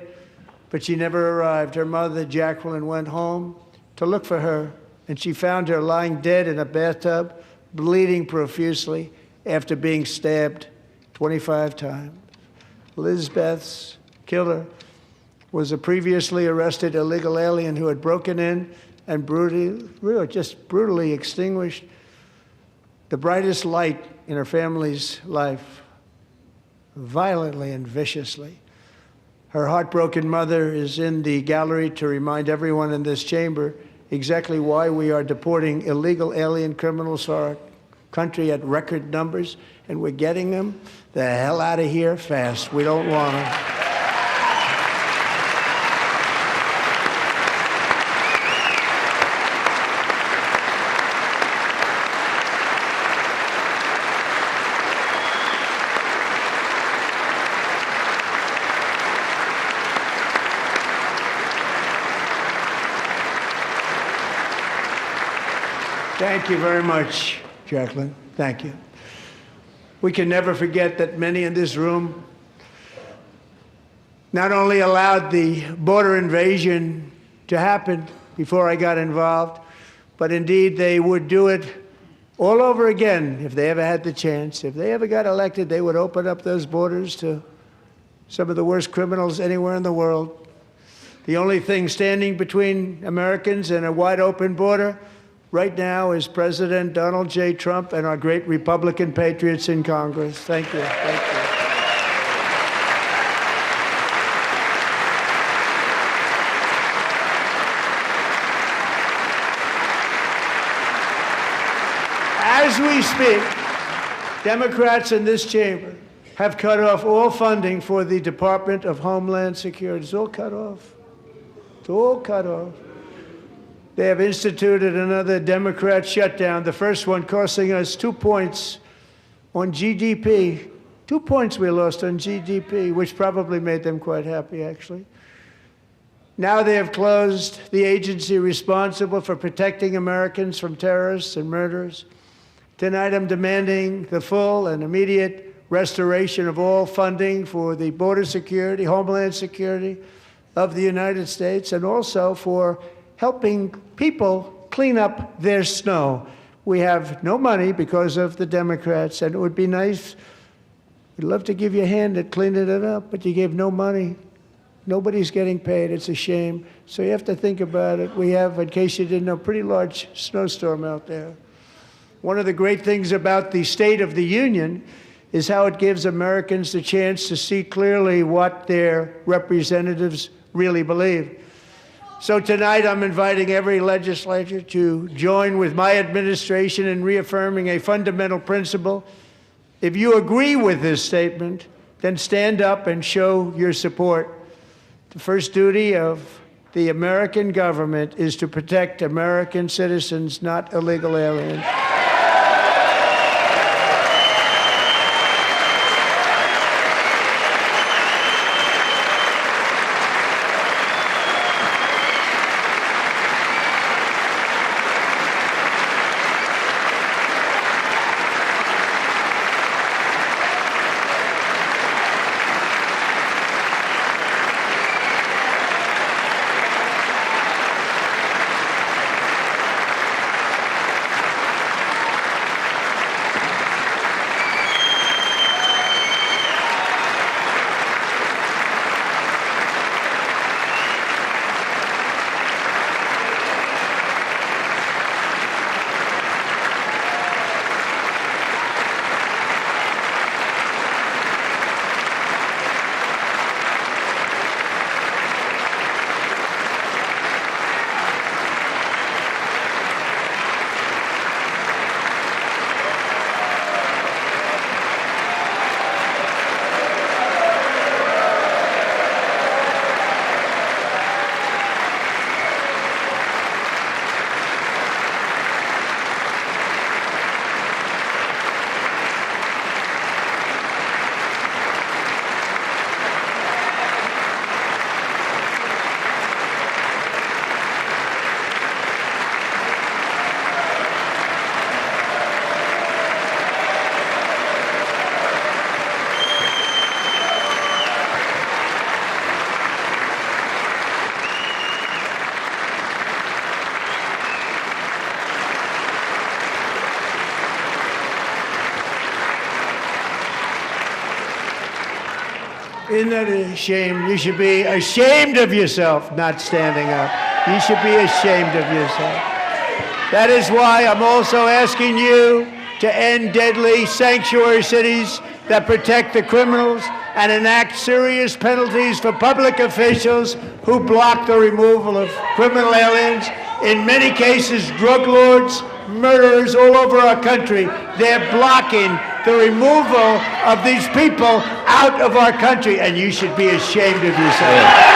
but she never arrived. Her mother, Jacqueline, went home to look for her, and she found her lying dead in a bathtub bleeding profusely after being stabbed 25 times. Lizbeth's killer was a previously arrested illegal alien who had broken in and brutally extinguished the brightest light in her family's life, violently and viciously. Her heartbroken mother is in the gallery to remind everyone in this chamber exactly why we are deporting illegal alien criminals to our country at record numbers, and we're getting them the hell out of here fast. We don't want them. Thank you very much, Jacqueline. Thank you. We can never forget that many in this room not only allowed the border invasion to happen before I got involved, but indeed they would do it all over again if they ever had the chance. If they ever got elected, they would open up those borders to some of the worst criminals anywhere in the world. The only thing standing between Americans and a wide open border right now is President Donald J. Trump and our great Republican patriots in Congress. Thank you. Thank you. As we speak, Democrats in this chamber have cut off all funding for the Department of Homeland Security. It's all cut off. It's all cut off. They have instituted another Democrat shutdown, the first one costing us 2 points on GDP. 2 points we lost on GDP, which probably made them quite happy, actually. Now they have closed the agency responsible for protecting Americans from terrorists and murderers. Tonight I'm demanding the full and immediate restoration of all funding for the border security, homeland security of the United States, and also for helping people clean up their snow. We have no money because of the Democrats, and it would be nice, we'd love to give you a hand at cleaning it up, but you gave no money. Nobody's getting paid. It's a shame. So you have to think about it. We have, in case you didn't know, a pretty large snowstorm out there. One of the great things about the State of the Union is how it gives Americans the chance to see clearly what their representatives really believe. So tonight I'm inviting every legislator to join with my administration in reaffirming a fundamental principle. If you agree with this statement, then stand up and show your support. The first duty of the American government is to protect American citizens, not illegal aliens. Isn't that a shame? You should be ashamed of yourself not standing up. You should be ashamed of yourself. That is why I'm also asking you to end deadly sanctuary cities that protect the criminals and enact serious penalties for public officials who block the removal of criminal aliens. In many cases, drug lords, murderers all over our country, they're blocking the removal of these people out of our country, and you should be ashamed of yourself. Yeah.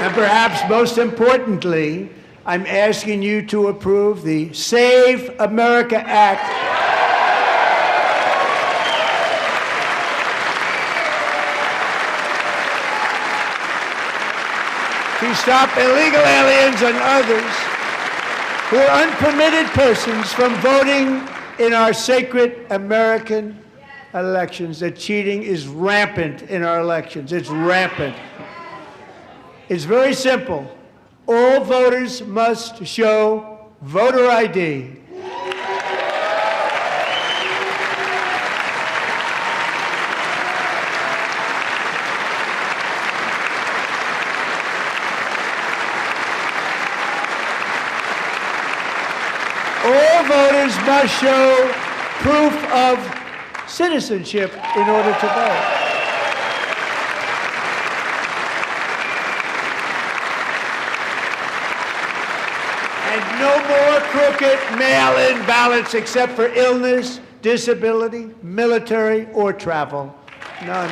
And perhaps most importantly, I'm asking you to approve the Save America Act. To stop illegal aliens and others who are unpermitted persons from voting in our sacred American elections. That cheating is rampant in our elections. It's rampant. It's very simple. All voters must show voter ID. All voters must show proof of citizenship in order to vote. And no more crooked mail-in ballots except for illness, disability, military, or travel. None.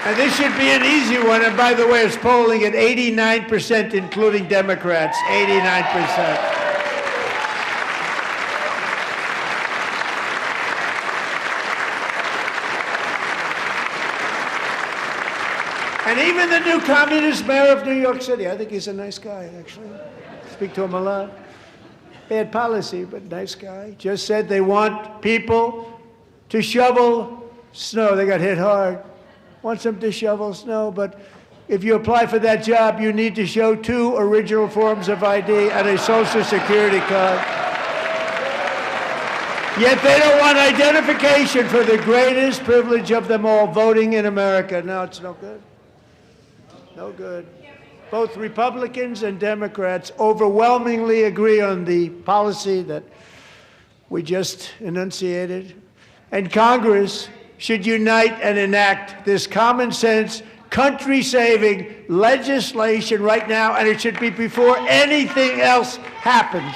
And this should be an easy one. And by the way, it's polling at 89%, including Democrats. 89%. And even the new communist mayor of New York City, I think he's a nice guy, actually. Speak to him a lot. Bad policy, but nice guy. Just said they want people to shovel snow. They got hit hard. Wants them to shovel snow, but if you apply for that job, you need to show 2 original forms of ID and a Social Security card. Yet they don't want identification for the greatest privilege of them all, voting in America. No, it's no good. No good. Both Republicans and Democrats overwhelmingly agree on the policy that we just enunciated. And Congress should unite and enact this common sense, country-saving legislation right now, and it should be before anything else happens.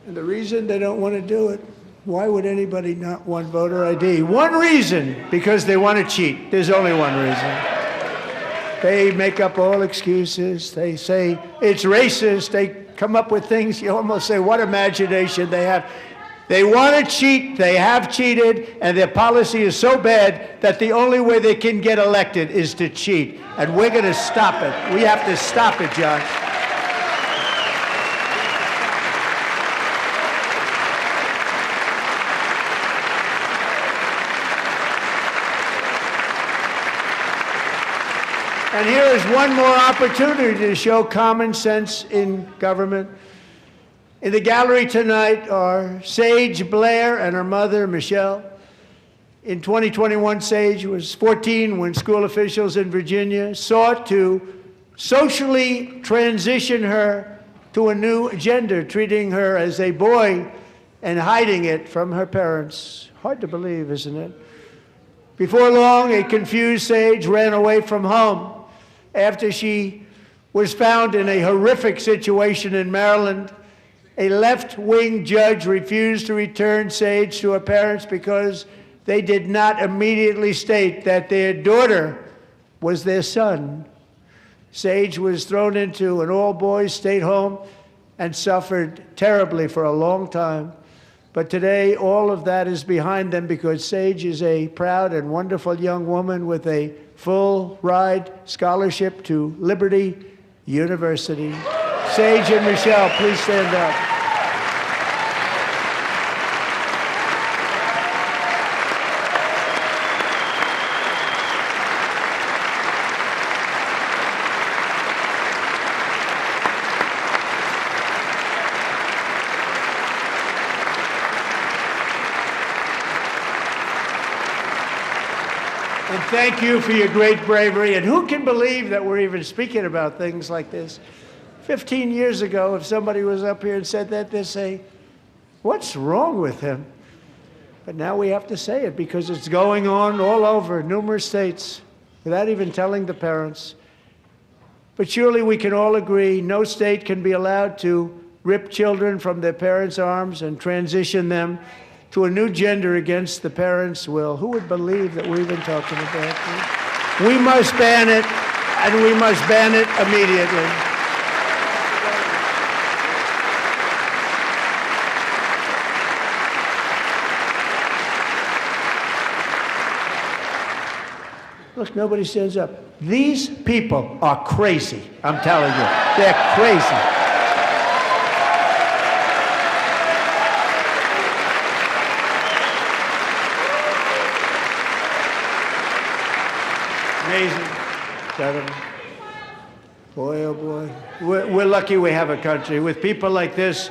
And the reason they don't want to do it, why would anybody not want voter ID? One reason, because they want to cheat. There's only one reason. They make up all excuses. They say it's racist. They come up with things, you almost say, what imagination they have. They want to cheat. They have cheated. And their policy is so bad that the only way they can get elected is to cheat. And we're going to stop it. We have to stop it, John. And here is one more opportunity to show common sense in government. In the gallery tonight are Sage Blair and her mother, Michelle. In 2021, Sage was 14 when school officials in Virginia sought to socially transition her to a new gender, treating her as a boy and hiding it from her parents. Hard to believe, isn't it? Before long, a confused Sage ran away from home after she was found in a horrific situation in Maryland A left-wing judge refused to return Sage to her parents because they did not immediately state that their daughter was their son. Sage was thrown into an all-boys state home and suffered terribly for a long time. But today, all of that is behind them because Sage is a proud and wonderful young woman with a full-ride scholarship to Liberty University. Sage and Michelle, please stand up. And thank you for your great bravery. And who can believe that we're even speaking about things like this? 15 years ago, if somebody was up here and said that, they'd say, what's wrong with him? But now we have to say it because it's going on all over numerous states without even telling the parents. But surely we can all agree no state can be allowed to rip children from their parents' arms and transition them to a new gender against the parents' will. Who would believe that we're even talking about this? We must ban it, and we must ban it immediately. Look, nobody stands up. These people are crazy, I'm telling you. They're crazy. Amazing. Boy, oh boy. We're lucky we have a country. With people like this,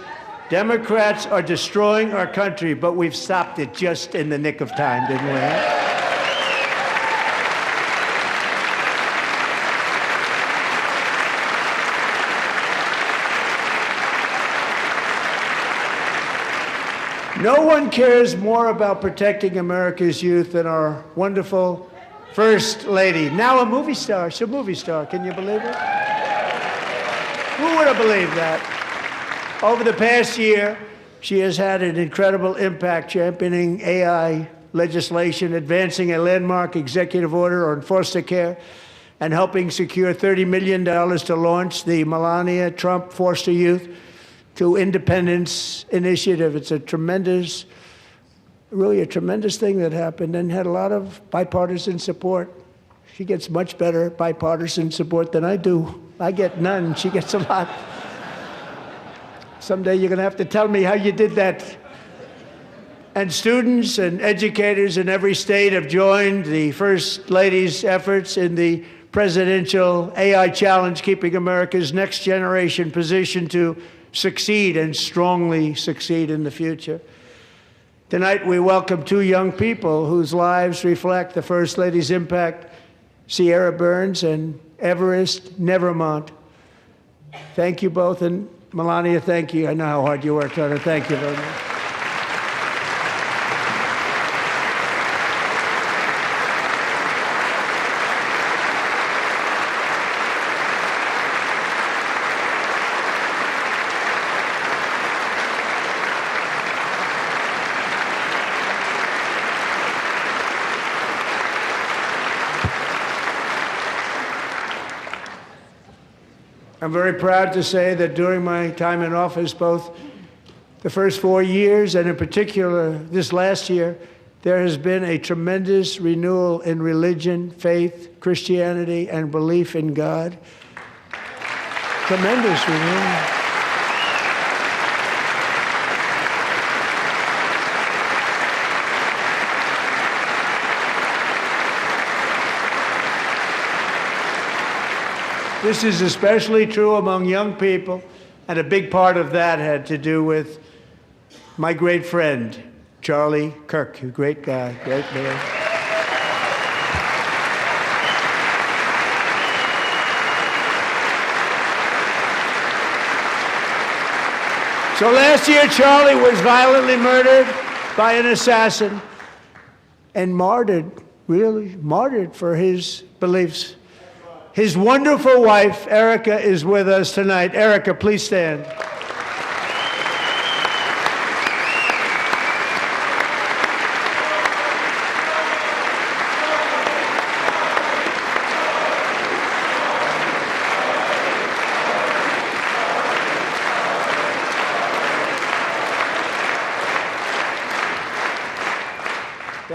Democrats are destroying our country, but we've stopped it just in the nick of time, didn't we? No one cares more about protecting America's youth than our wonderful First Lady, now a movie star. She's a movie star. Can you believe it? Who would have believed that? Over the past year, she has had an incredible impact championing AI legislation, advancing a landmark executive order on foster care, and helping secure $30 million to launch the Melania Trump Foster Youth to Independence Initiative. It's a tremendous, really a tremendous thing that happened and had a lot of bipartisan support. She gets much better bipartisan support than I do. I get none. She gets a lot. Someday you're going to have to tell me how you did that. And students and educators in every state have joined the First Lady's efforts in the presidential AI challenge, keeping America's next generation positioned to succeed and strongly succeed in the future. Tonight, we welcome two young people whose lives reflect the First Lady's impact, Sierra Burns and Everest Nevermont. Thank you both, and Melania, thank you. I know how hard you worked on it. Thank you very much. I'm very proud to say that during my time in office, both the first 4 years and in particular this last year, there has been a tremendous renewal in religion, faith, Christianity, and belief in God. Tremendous renewal. This is especially true among young people, and a big part of that had to do with my great friend, Charlie Kirk, a great guy, great man. So last year, Charlie was violently murdered by an assassin and martyred, really martyred for his beliefs. His wonderful wife, Erica, is with us tonight. Erica, please stand.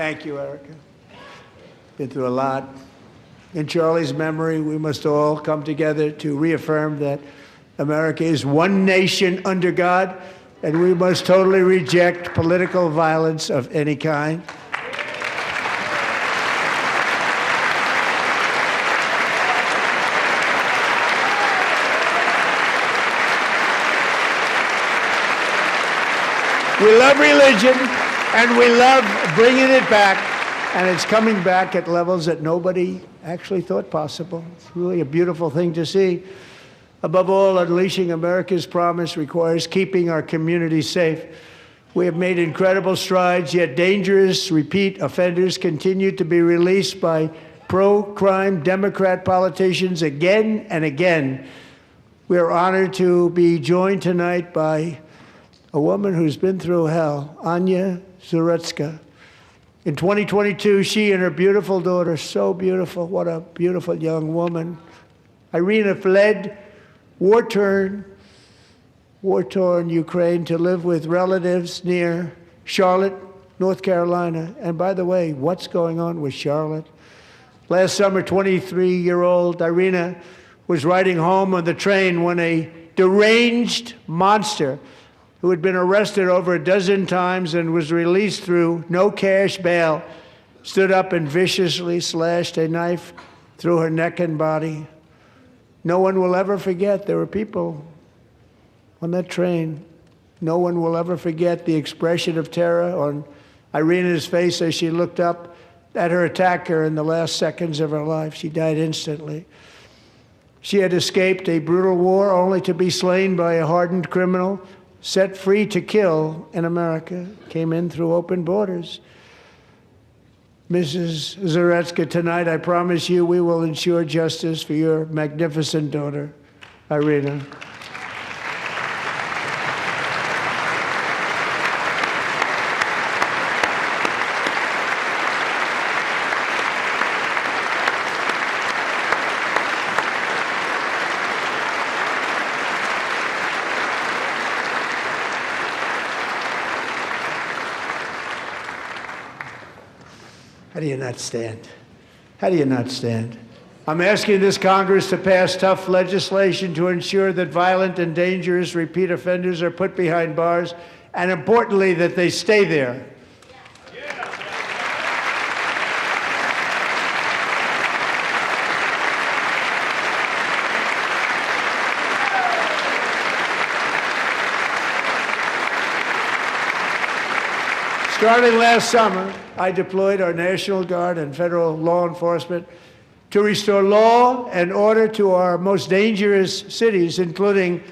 Thank you, Erica. Been through a lot. In Charlie's memory, we must all come together to reaffirm that America is one nation under God, and we must totally reject political violence of any kind. We love religion, and we love bringing it back, and it's coming back at levels that nobody actually thought possible. It's really a beautiful thing to see. Above all, unleashing America's promise requires keeping our communities safe. We have made incredible strides, yet dangerous repeat offenders continue to be released by pro-crime Democrat politicians again and again. We are honored to be joined tonight by a woman who's been through hell, Anya Zarutska. In 2022, she and her beautiful daughter, so beautiful, what a beautiful young woman, Irina, fled war-torn Ukraine to live with relatives near Charlotte, North Carolina. And by the way, what's going on with Charlotte? Last summer, 23-year-old Irina was riding home on the train when a deranged monster who had been arrested over a dozen times and was released through no cash bail, stood up and viciously slashed a knife through her neck and body. No one will ever forget. There were people on that train. No one will ever forget the expression of terror on Irina's face as she looked up at her attacker in the last seconds of her life. She died instantly. She had escaped a brutal war only to be slain by a hardened criminal set free to kill in America, came in through open borders. Mrs. Zarutska, tonight I promise you we will ensure justice for your magnificent daughter, Irina. How do you not stand? How do you not stand? I'm asking this Congress to pass tough legislation to ensure that violent and dangerous repeat offenders are put behind bars, and importantly, that they stay there. Starting last summer, I deployed our National Guard and federal law enforcement to restore law and order to our most dangerous cities, including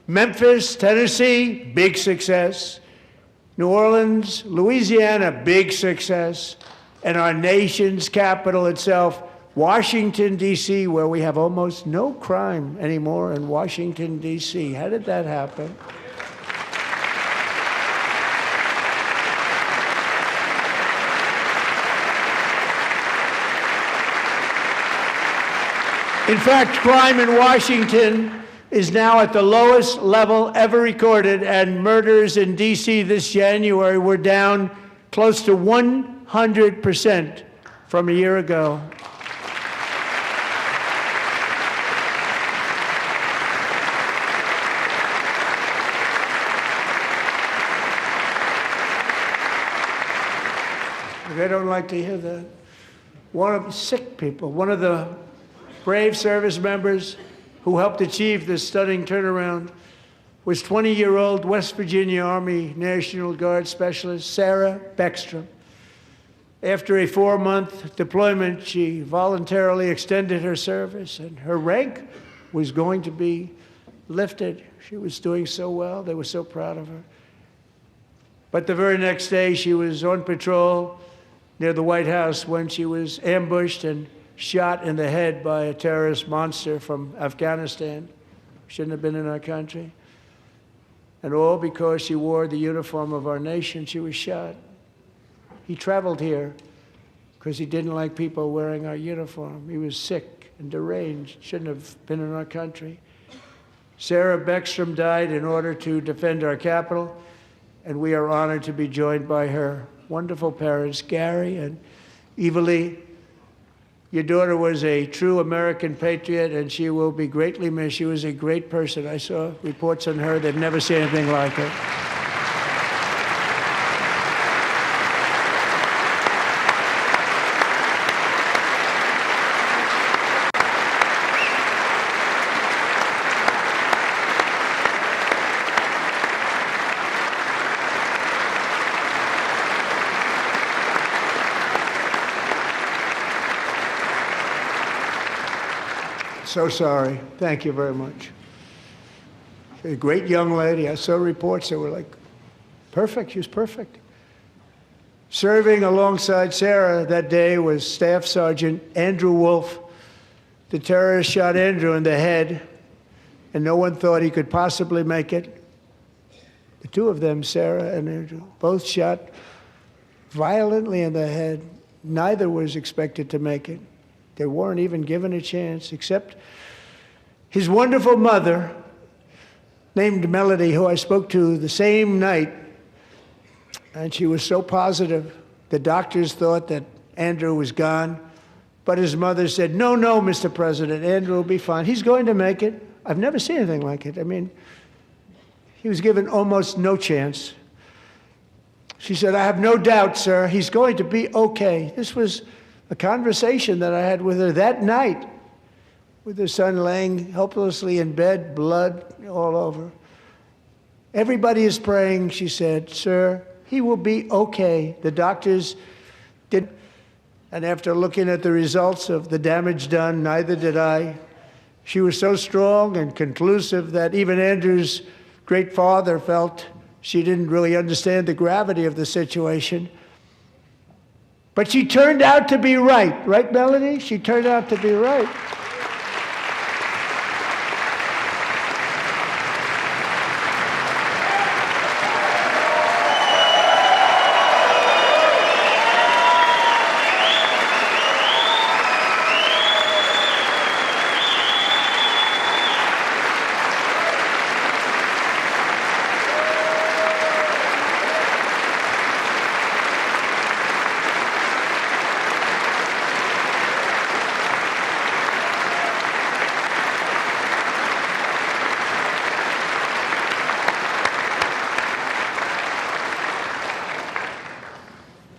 Memphis, Tennessee, big success, New Orleans, Louisiana, big success, and our nation's capital itself, Washington, D.C., where we have almost no crime anymore in Washington, D.C. How did that happen? In fact, crime in Washington is now at the lowest level ever recorded, and murders in D.C. this January were down close to 100% from a year ago. They don't like to hear that. One of the sick people, one of the brave service members who helped achieve this stunning turnaround was 20-year-old West Virginia Army National Guard Specialist Sarah Beckstrom. After a 4-month deployment, she voluntarily extended her service, and her rank was going to be lifted. She was doing so well. They were so proud of her. But the very next day, she was on patrol near the White House when she was ambushed and shot in the head by a terrorist monster from Afghanistan. Shouldn't have been in our country. And all because she wore the uniform of our nation, she was shot. He traveled here because he didn't like people wearing our uniform. He was sick and deranged, shouldn't have been in our country. Sarah Beckstrom died in order to defend our capital, and we are honored to be joined by her wonderful parents, Gary and Evalie. Your daughter was a true American patriot, and she will be greatly missed. She was a great person. I saw reports on her. They've never seen anything like it. So sorry. Thank you very much. A great young lady. I saw reports that were like, perfect. She was perfect. Serving alongside Sarah that day was Staff Sergeant Andrew Wolf. The terrorist shot Andrew in the head, and no one thought he could possibly make it. The two of them, Sarah and Andrew, both shot violently in the head. Neither was expected to make it. They weren't even given a chance, except his wonderful mother, named Melody, who I spoke to the same night, and she was so positive. The doctors thought that Andrew was gone, but his mother said, no, Mr. President, Andrew will be fine. He's going to make it. I've never seen anything like it. I mean, he was given almost no chance. She said, I have no doubt, sir, he's going to be okay. This was a conversation that I had with her that night, with her son laying helplessly in bed, blood all over. Everybody is praying, she said, sir, he will be okay. The doctors did, and after looking at the results of the damage done, neither did I. She was so strong and conclusive that even Andrew's great father felt she didn't really understand the gravity of the situation. But she turned out to be right. Right, Melody? She turned out to be right.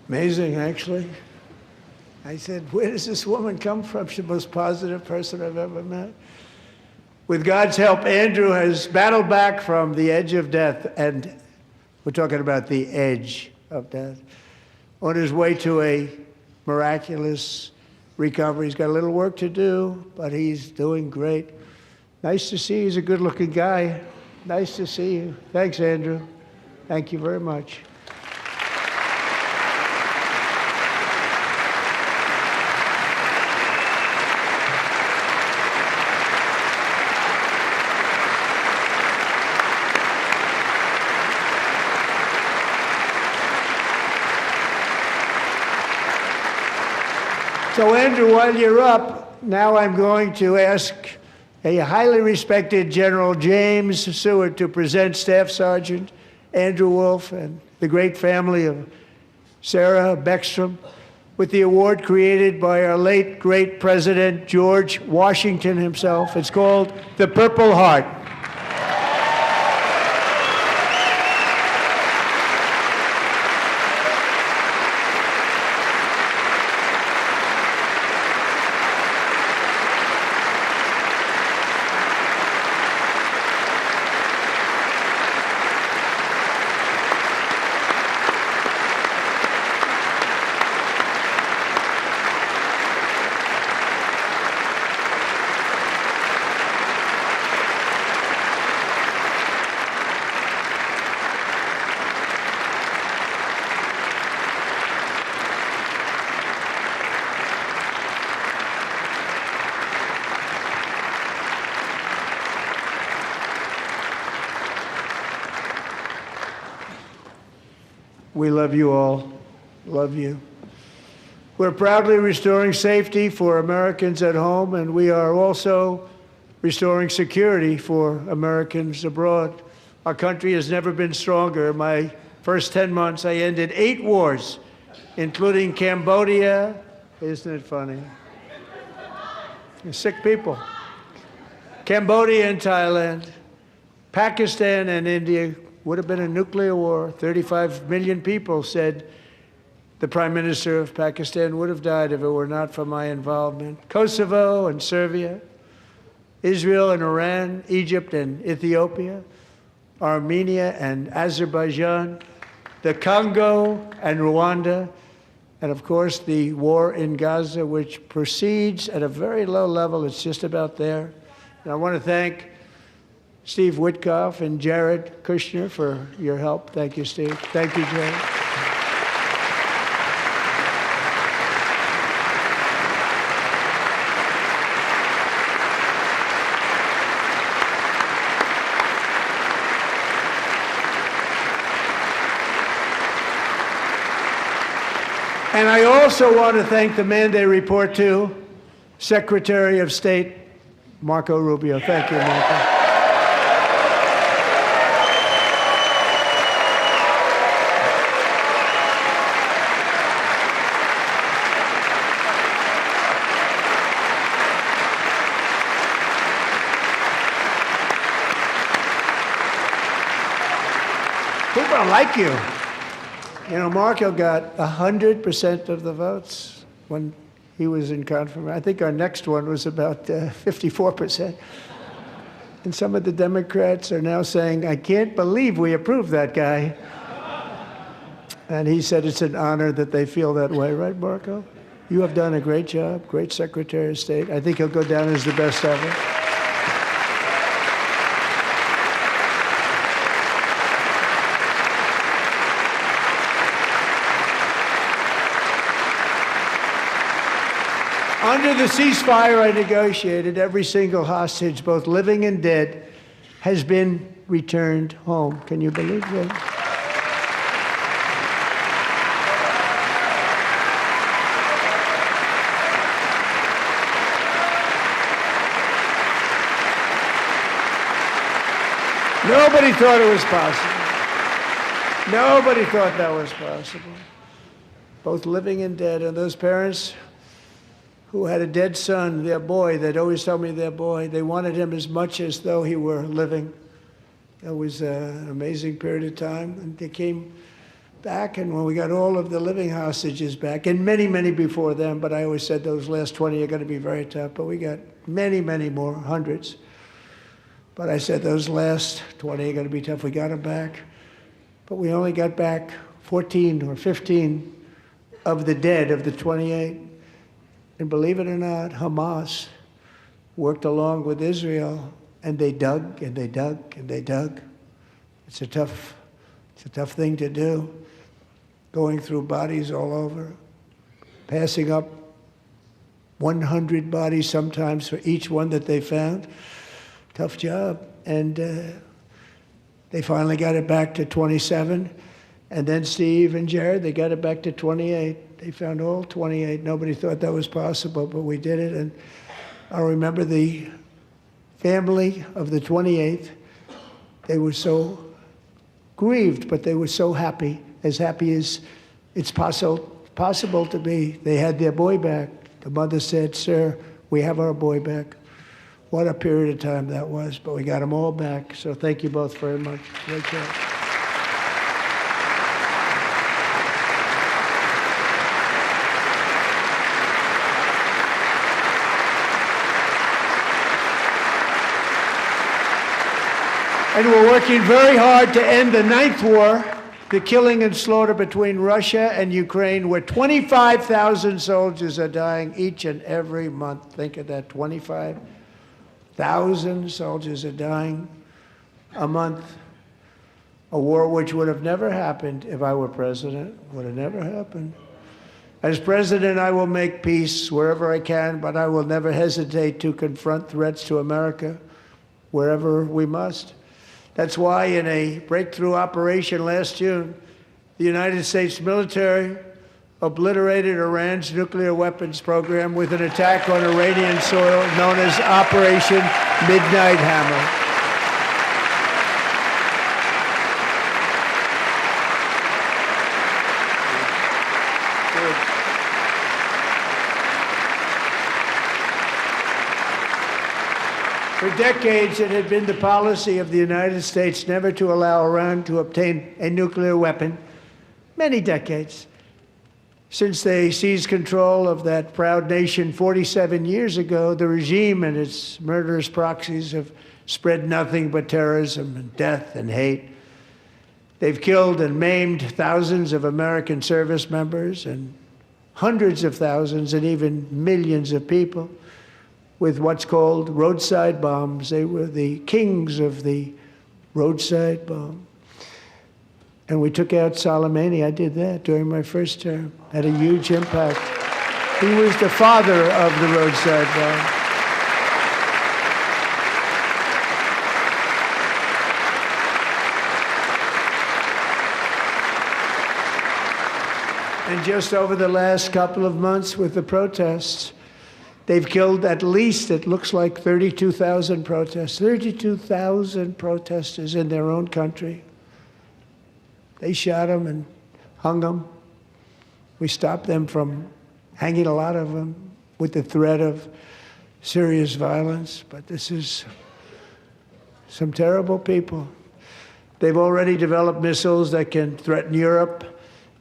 Amazing, actually. I said, where does this woman come from? She's the most positive person I've ever met. With God's help, Andrew has battled back from the edge of death, and we're talking about the edge of death, on his way to a miraculous recovery. He's got a little work to do, but he's doing great. Nice to see you. He's a good-looking guy. Nice to see you. Thanks, Andrew. Thank you very much. So, Andrew, while you're up, now I'm going to ask a highly respected General James Seward to present Staff Sergeant Andrew Wolf and the great family of Sarah Beckstrom with the award created by our late, great President George Washington himself. It's called the Purple Heart. We love you all. Love you. We're proudly restoring safety for Americans at home, and we are also restoring security for Americans abroad. Our country has never been stronger. My first 10 months, I ended 8 wars, including Cambodia. Isn't it funny? You're sick people. Cambodia and Thailand, Pakistan and India. Would have been a nuclear war. 35 million people said the Prime Minister of Pakistan would have died if it were not for my involvement. Kosovo and Serbia, Israel and Iran, Egypt and Ethiopia, Armenia and Azerbaijan, the Congo and Rwanda, and of course the war in Gaza, which proceeds at a very low level. It's just about there. And I want to thank Steve Witkoff and Jared Kushner for your help. Thank you, Steve. Thank you, Jared. And I also want to thank the man they report to, Secretary of State Marco Rubio. Thank you, Marco. People don't like you. You know, Marco got 100% of the votes when he was in confirmation. I think our next one was about 54%. And some of the Democrats are now saying, I can't believe we approved that guy. And he said it's an honor that they feel that way, right, Marco? You have done a great job, great Secretary of State. I think he'll go down as the best ever. Under the ceasefire I negotiated, every single hostage, both living and dead, has been returned home. Can you believe that? Nobody thought it was possible. Nobody thought that was possible. Both living and dead, and those parents who had a dead son, their boy, they'd always tell me their boy, they wanted him as much as though he were living. It was an amazing period of time. And they came back, and when we got all of the living hostages back, and many, many before them, but I always said those last 20 are going to be very tough, but we got many, many more, hundreds. But I said those last 20 are going to be tough. We got them back. But we only got back 14 or 15 of the dead, of the 28. And believe it or not, Hamas worked along with Israel, and they dug and they dug and they dug. It's a tough thing to do, going through bodies all over, passing up 100 bodies sometimes for each one that they found. Tough job. And they finally got it back to 27. And then Steve and Jared, they got it back to 28. They found all 28. Nobody thought that was possible, but we did it. And I remember the family of the 28th. They were so grieved, but they were so happy as it's possible to be. They had their boy back. The mother said, "Sir, we have our boy back." What a period of time that was, but we got them all back. So thank you both very much. Great job. And we're working very hard to end the 9th war, the killing and slaughter between Russia and Ukraine, where 25,000 soldiers are dying each and every month. Think of that, 25,000 soldiers are dying a month. A war which would have never happened if I were president, would have never happened. As president, I will make peace wherever I can, but I will never hesitate to confront threats to America wherever we must. That's why in a breakthrough operation last June, the United States military obliterated Iran's nuclear weapons program with an attack on Iranian soil known as Operation Midnight Hammer. For decades, it had been the policy of the United States never to allow Iran to obtain a nuclear weapon. Many decades. Since they seized control of that proud nation 47 years ago, the regime and its murderous proxies have spread nothing but terrorism and death and hate. They've killed and maimed thousands of American service members and hundreds of thousands and even millions of people with what's called roadside bombs. They were the kings of the roadside bomb. And we took out Soleimani. I did that during my first term. Had a huge impact. He was the father of the roadside bomb. And just over the last couple of months with the protests, they've killed at least, it looks like, 32,000 protests. 32,000 protesters in their own country. They shot them and hung them. We stopped them from hanging a lot of them with the threat of serious violence. But this is some terrible people. They've already developed missiles that can threaten Europe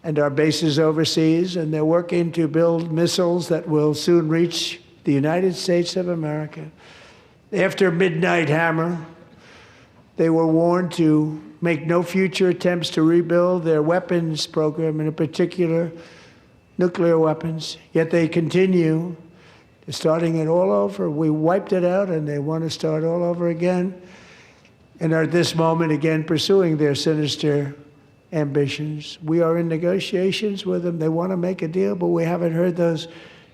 and our bases overseas, and they're working to build missiles that will soon reach the United States of America. After Midnight Hammer, they were warned to make no future attempts to rebuild their weapons program, and in particular, nuclear weapons. Yet they continue, starting it all over. We wiped it out, and they want to start all over again, and are at this moment again pursuing their sinister ambitions. We are in negotiations with them. They want to make a deal, but we haven't heard those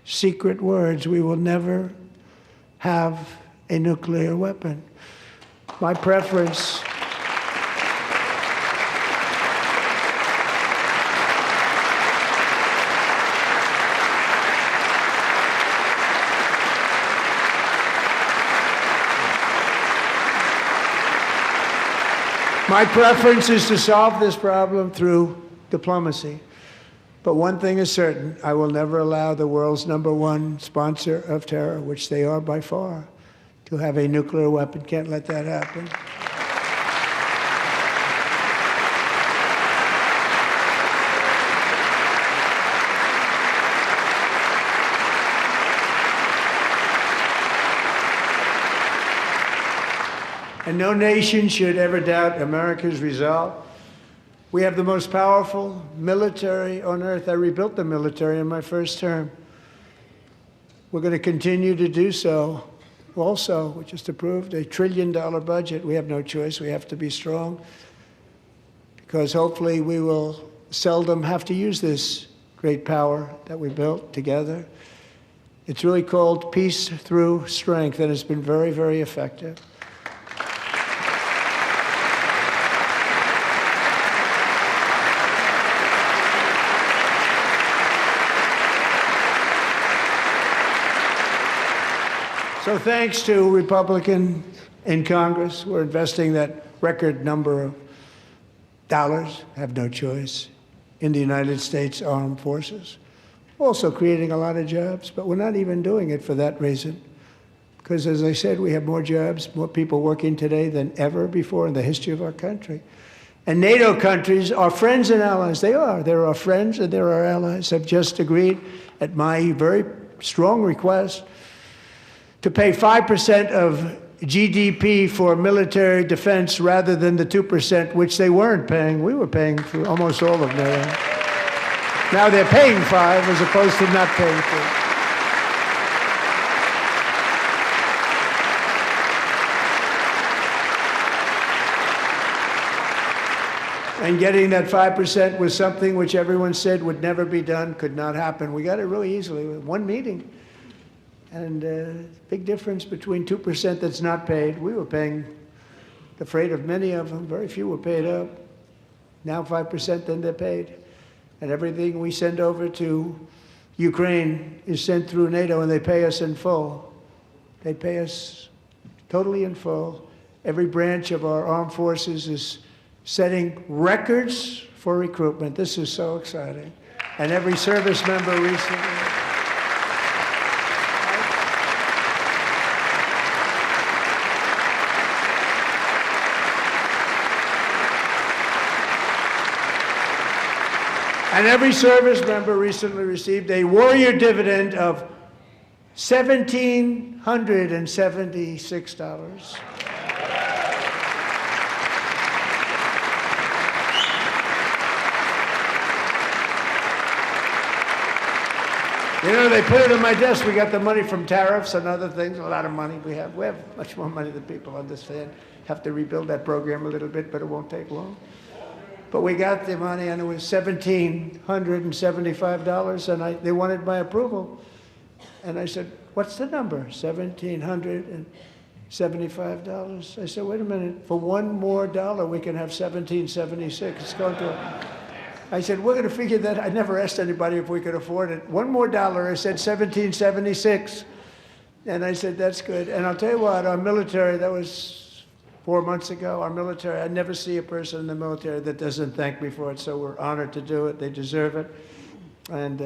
secret words. We will never have a nuclear weapon. My preference is to solve this problem through diplomacy. But one thing is certain, I will never allow the world's #1 sponsor of terror, which they are by far, to have a nuclear weapon. Can't let that happen. And no nation should ever doubt America's resolve. We have the most powerful military on earth. I rebuilt the military in my first term. We're going to continue to do so. Also, we just approved a $1 trillion budget. We have no choice. We have to be strong, because hopefully we will seldom have to use this great power that we built together. It's really called peace through strength, and it's been very, very effective. So thanks to Republicans in Congress, we're investing that record number of dollars, have no choice, in the United States Armed Forces. Also creating a lot of jobs, but we're not even doing it for that reason. Because as I said, we have more jobs, more people working today than ever before in the history of our country. And NATO countries are friends and allies. They are. They're our friends and they're our allies. Have just agreed, at my very strong request, to pay 5% of GDP for military defense rather than the 2%, which they weren't paying. We were paying for almost all of NATO. Now they're paying 5 as opposed to not paying 4. And getting that 5% was something which everyone said would never be done, could not happen. We got it really easily with one meeting. And big difference between 2% that's not paid. We were paying the freight of many of them. Very few were paid up. Now 5%, then they're paid. And everything we send over to Ukraine is sent through NATO, and they pay us in full. They pay us totally in full. Every branch of our armed forces is setting records for recruitment. This is so exciting. And every service member recently. And every service member recently received a warrior dividend of $1,776. You know, they put it on my desk. We got the money from tariffs and other things, a lot of money we have. We have much more money than people understand. Have to rebuild that program a little bit, but it won't take long. But we got the money, and it was $1,775, and they wanted my approval. And I said, what's the number? $1,775. I said, wait a minute. For one more dollar, we can have $1,776. It's going to... I said, we're going to figure that. I never asked anybody if we could afford it. One more dollar, I said $1,776. And I said, that's good. And I'll tell you what, our military, that was 4 months ago, our military, I never see a person in the military that doesn't thank me for it, so we're honored to do it. They deserve it. And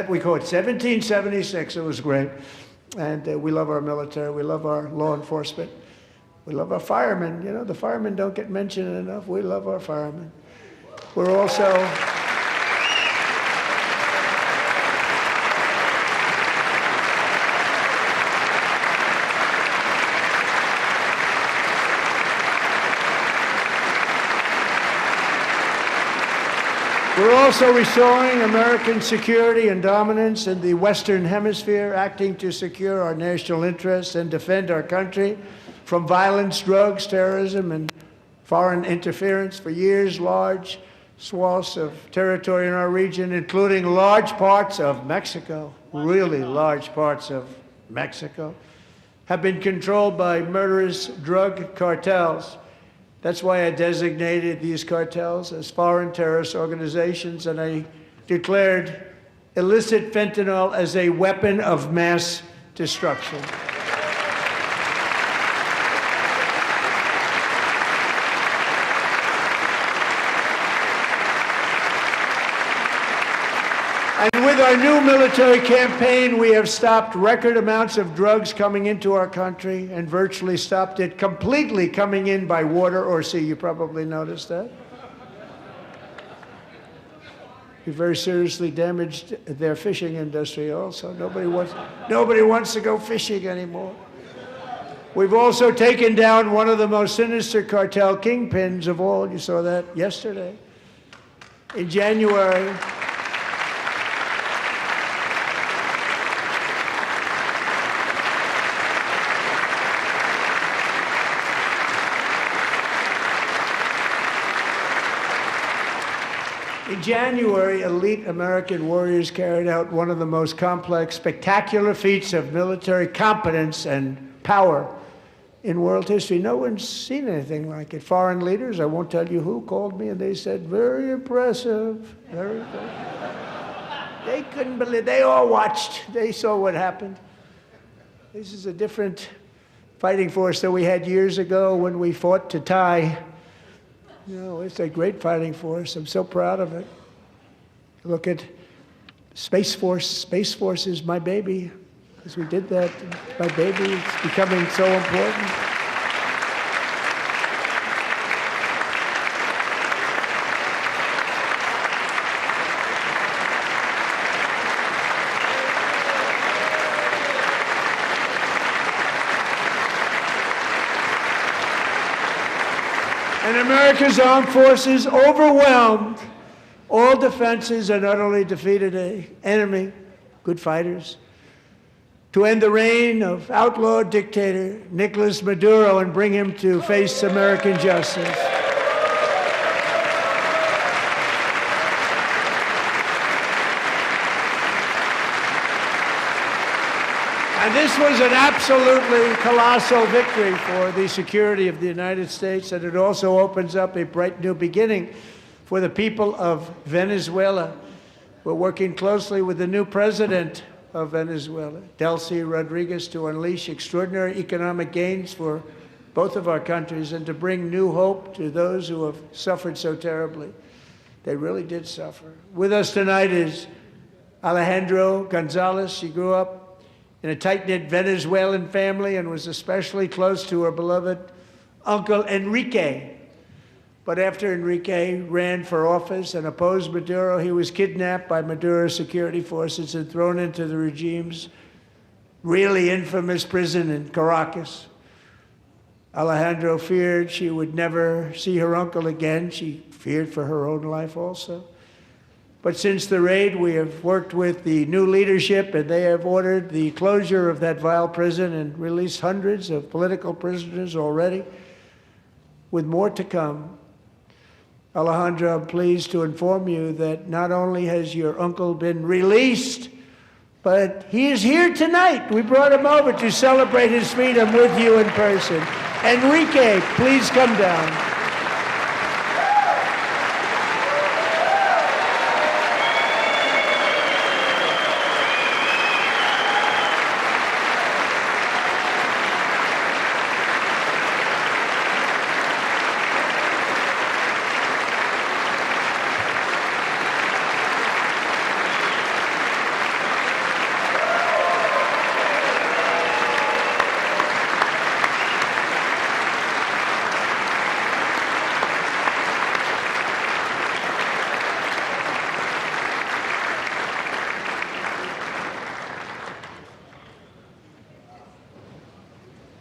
we call it 1776. It was great. And we love our military. We love our law enforcement. We love our firemen. You know, the firemen don't get mentioned enough. We love our firemen. We're also restoring American security and dominance in the Western Hemisphere, acting to secure our national interests and defend our country from violence, drugs, terrorism, and foreign interference. For years, large swaths of territory in our region, including large parts of Mexico, really large parts of Mexico, have been controlled by murderous drug cartels. That's why I designated these cartels as foreign terrorist organizations, and I declared illicit fentanyl as a weapon of mass destruction. And with our new military campaign, we have stopped record amounts of drugs coming into our country and virtually stopped it completely coming in by water or sea. You probably noticed that. We very seriously damaged their fishing industry also. Nobody wants to go fishing anymore. We've also taken down one of the most sinister cartel kingpins of all. You saw that yesterday. In January, elite American warriors carried out one of the most complex, spectacular feats of military competence and power in world history. No one's seen anything like it. Foreign leaders, I won't tell you who, called me and they said, very impressive, very impressive. They couldn't believe, they all watched, they saw what happened. This is a different fighting force that we had years ago when we fought to tie. You know, it's a great fighting force. I'm so proud of it. Look at Space Force. Space Force is my baby, because we did that. My baby. It's becoming so important. And America's armed forces overwhelmed all defenses and utterly defeated an enemy, good fighters, to end the reign of outlaw dictator Nicolas Maduro and bring him to face American justice. And this was an absolutely colossal victory for the security of the United States, and it also opens up a bright new beginning for the people of Venezuela. We're working closely with the new president of Venezuela, Delcy Rodriguez, to unleash extraordinary economic gains for both of our countries and to bring new hope to those who have suffered so terribly. They really did suffer. With us tonight is Alejandro Gonzalez. She grew up in a tight-knit Venezuelan family and was especially close to her beloved Uncle Enrique, But after Enrique ran for office and opposed Maduro, he was kidnapped by Maduro's security forces and thrown into the regime's really infamous prison in Caracas. Alejandro feared she would never see her uncle again. She feared for her own life also. But since the raid, we have worked with the new leadership, and they have ordered the closure of that vile prison and released hundreds of political prisoners already, with more to come. Alejandro, I'm pleased to inform you that not only has your uncle been released, but he is here tonight. We brought him over to celebrate his freedom with you in person. Enrique, please come down.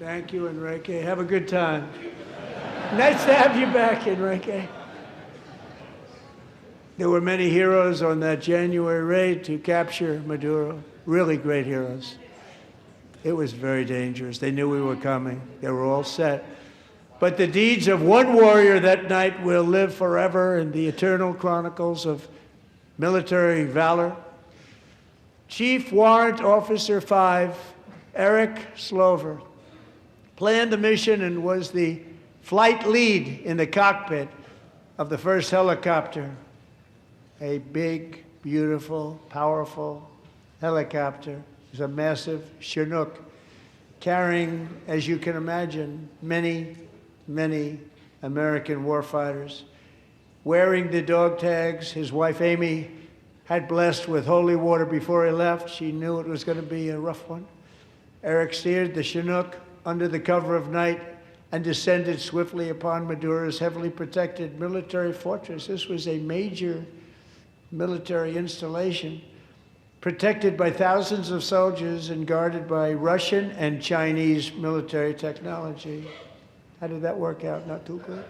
Thank you, Enrique. Have a good time. Nice to have you back, Enrique. There were many heroes on that January raid to capture Maduro, really great heroes. It was very dangerous. They knew we were coming. They were all set. But the deeds of one warrior that night will live forever in the eternal chronicles of military valor. Chief Warrant Officer 5, Eric Slover, planned the mission and was the flight lead in the cockpit of the first helicopter, a big, beautiful, powerful helicopter. It was a massive Chinook carrying, as you can imagine, many, many American warfighters. Wearing the dog tags, his wife Amy had blessed with holy water before he left. She knew it was going to be a rough one. Eric steered the Chinook under the cover of night and descended swiftly upon Maduro's heavily protected military fortress. This was a major military installation, protected by thousands of soldiers and guarded by Russian and Chinese military technology. How did that work out? Not too good.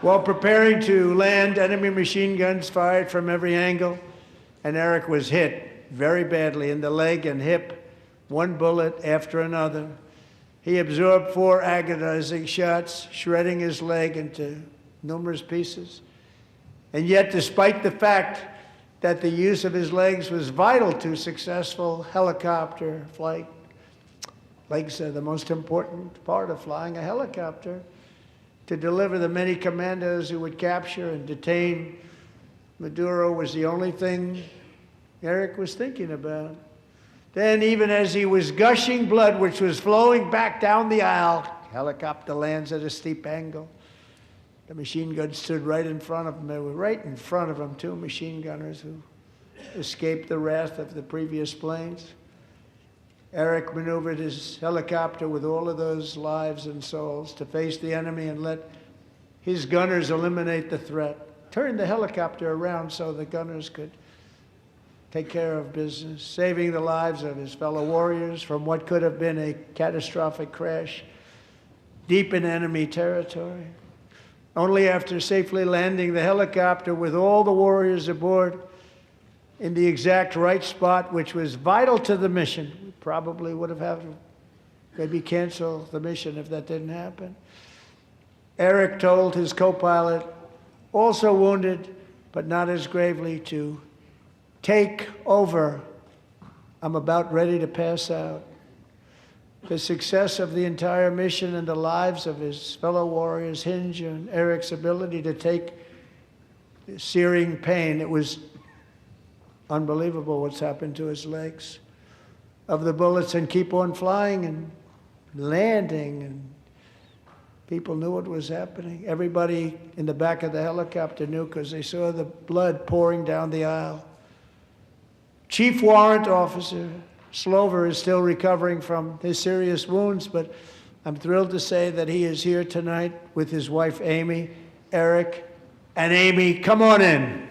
While preparing to land, enemy machine guns fired from every angle, and Eric was hit very badly in the leg and hip, one bullet after another. He absorbed 4 agonizing shots, shredding his leg into numerous pieces. And yet, despite the fact that the use of his legs was vital to successful helicopter flight, legs are the most important part of flying a helicopter, to deliver the many commandos who would capture and detain Maduro was the only thing Eric was thinking about. Then, even as he was gushing blood, which was flowing back down the aisle, helicopter lands at a steep angle. The machine gun stood right in front of him. They were right in front of him, 2 machine gunners who escaped the wrath of the previous planes. Eric maneuvered his helicopter with all of those lives and souls to face the enemy and let his gunners eliminate the threat. Turned the helicopter around so the gunners could take care of business, saving the lives of his fellow warriors from what could have been a catastrophic crash deep in enemy territory. Only after safely landing the helicopter with all the warriors aboard in the exact right spot, which was vital to the mission, we probably would have had to maybe cancel the mission if that didn't happen. Eric told his co-pilot, also wounded but not as gravely, to take over. I'm about ready to pass out. The success of the entire mission and the lives of his fellow warriors hinge on Eric's ability to take searing pain. It was unbelievable what's happened to his legs of the bullets and keep on flying and landing, and people knew what was happening. Everybody in the back of the helicopter knew because they saw the blood pouring down the aisle. Chief Warrant Officer Slover is still recovering from his serious wounds, but I'm thrilled to say that he is here tonight with his wife, Amy, Eric, and Amy. Come on in.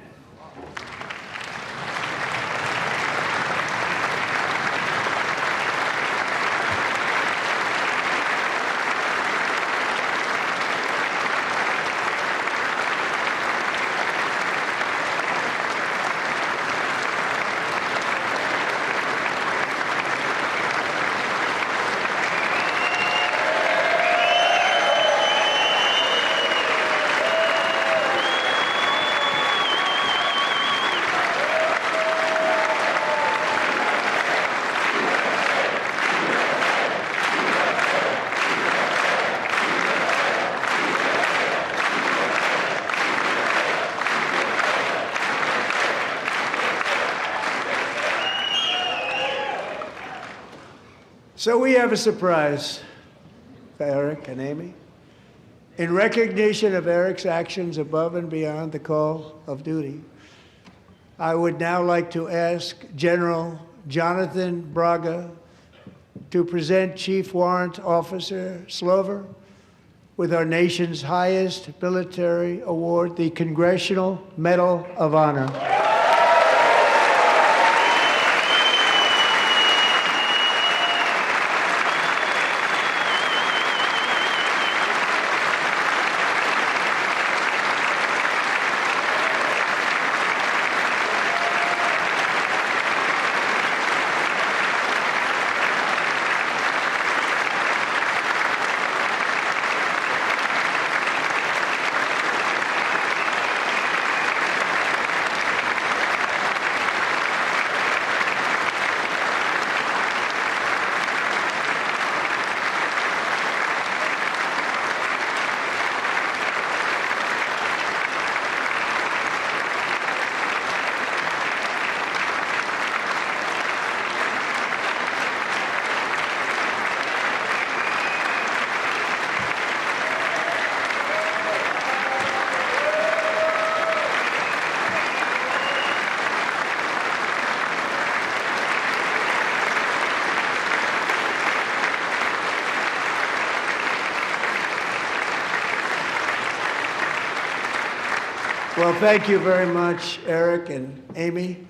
So we have a surprise for Eric and Amy. In recognition of Eric's actions above and beyond the call of duty, I would now like to ask General Jonathan Braga to present Chief Warrant Officer Slover with our nation's highest military award, the Congressional Medal of Honor. Well, thank you very much, Eric and Amy.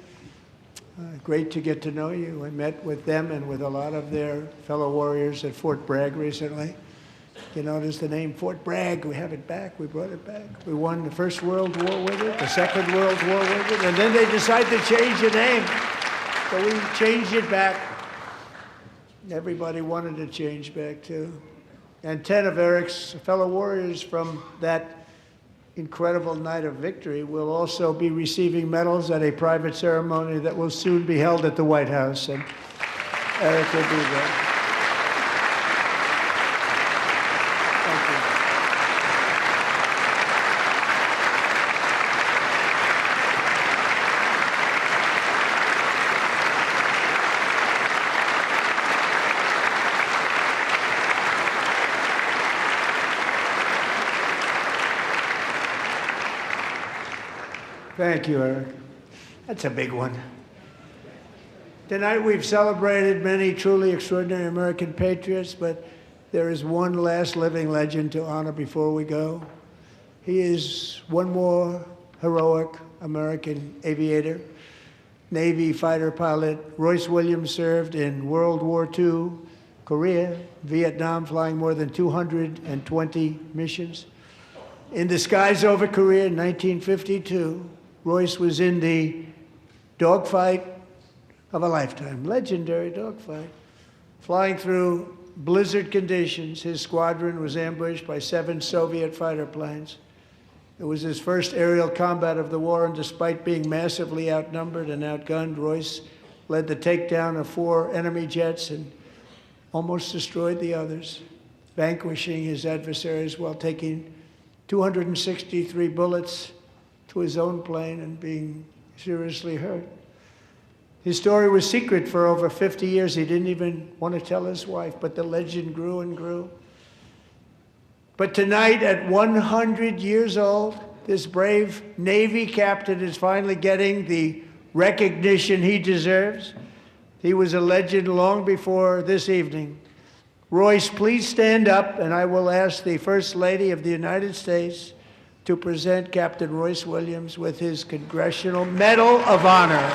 Great to get to know you. I met with them and with a lot of their fellow warriors at Fort Bragg recently. You notice the name Fort Bragg, we have it back, we brought it back. We won the First World War with it, the Second World War with it, and then they decided to change the name. So we changed it back. Everybody wanted to change back too. And 10 of Eric's fellow warriors from that incredible night of victory will also be receiving medals at a private ceremony that will soon be held at the White House, and Eric will be there. Thank you. Thank you, Eric. That's a big one. Tonight we've celebrated many truly extraordinary American patriots, but there is one last living legend to honor before we go. He is one more heroic American aviator, Navy fighter pilot. Royce Williams served in World War II, Korea, Vietnam, flying more than 220 missions. In the skies over Korea in 1952, Royce was in the dogfight of a lifetime, legendary dogfight. Flying through blizzard conditions, his squadron was ambushed by 7 Soviet fighter planes. It was his first aerial combat of the war, and despite being massively outnumbered and outgunned, Royce led the takedown of 4 enemy jets and almost destroyed the others, vanquishing his adversaries while taking 263 bullets to his own plane and being seriously hurt. His story was secret for over 50 years. He didn't even want to tell his wife, but the legend grew and grew. But tonight, at 100 years old, this brave Navy captain is finally getting the recognition he deserves. He was a legend long before this evening. Royce, please stand up, and I will ask the First Lady of the United States to present Captain Royce Williams with his Congressional Medal of Honor.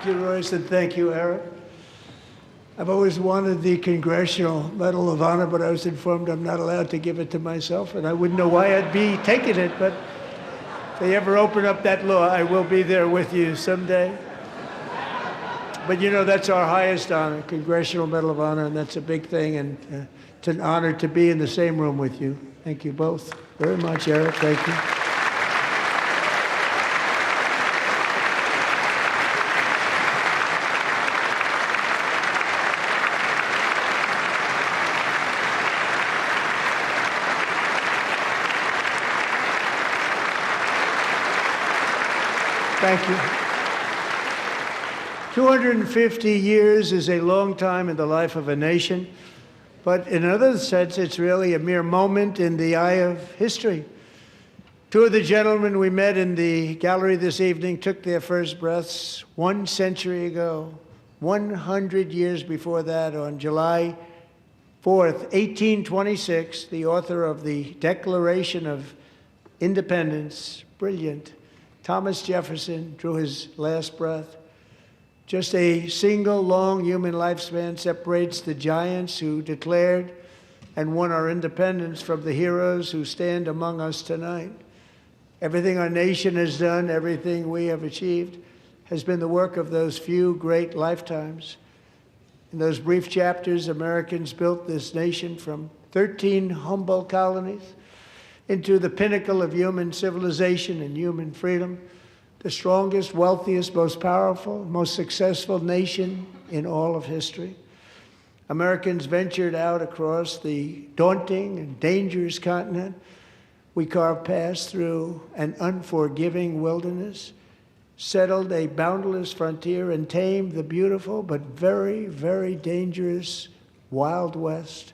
Thank you, Royce, and thank you, Eric. I've always wanted the Congressional Medal of Honor, but I was informed I'm not allowed to give it to myself, and I wouldn't know why I'd be taking it, but if they ever open up that law, I will be there with you someday. But you know, that's our highest honor, Congressional Medal of Honor, and that's a big thing, and it's an honor to be in the same room with you. Thank you both very much, Eric. Thank you. Thank you. 250 years is a long time in the life of a nation, but in another sense, it's really a mere moment in the eye of history. Two of the gentlemen we met in the gallery this evening took their first breaths 1 century ago, 100 years before that, on July 4th, 1826, the author of the Declaration of Independence, brilliant, Thomas Jefferson, drew his last breath. Just a single long human lifespan separates the giants who declared and won our independence from the heroes who stand among us tonight. Everything our nation has done, everything we have achieved, has been the work of those few great lifetimes. In those brief chapters, Americans built this nation from 13 humble colonies into the pinnacle of human civilization and human freedom, the strongest, wealthiest, most powerful, most successful nation in all of history. Americans ventured out across the daunting and dangerous continent. We carved paths through an unforgiving wilderness, settled a boundless frontier, and tamed the beautiful but very, very dangerous Wild West.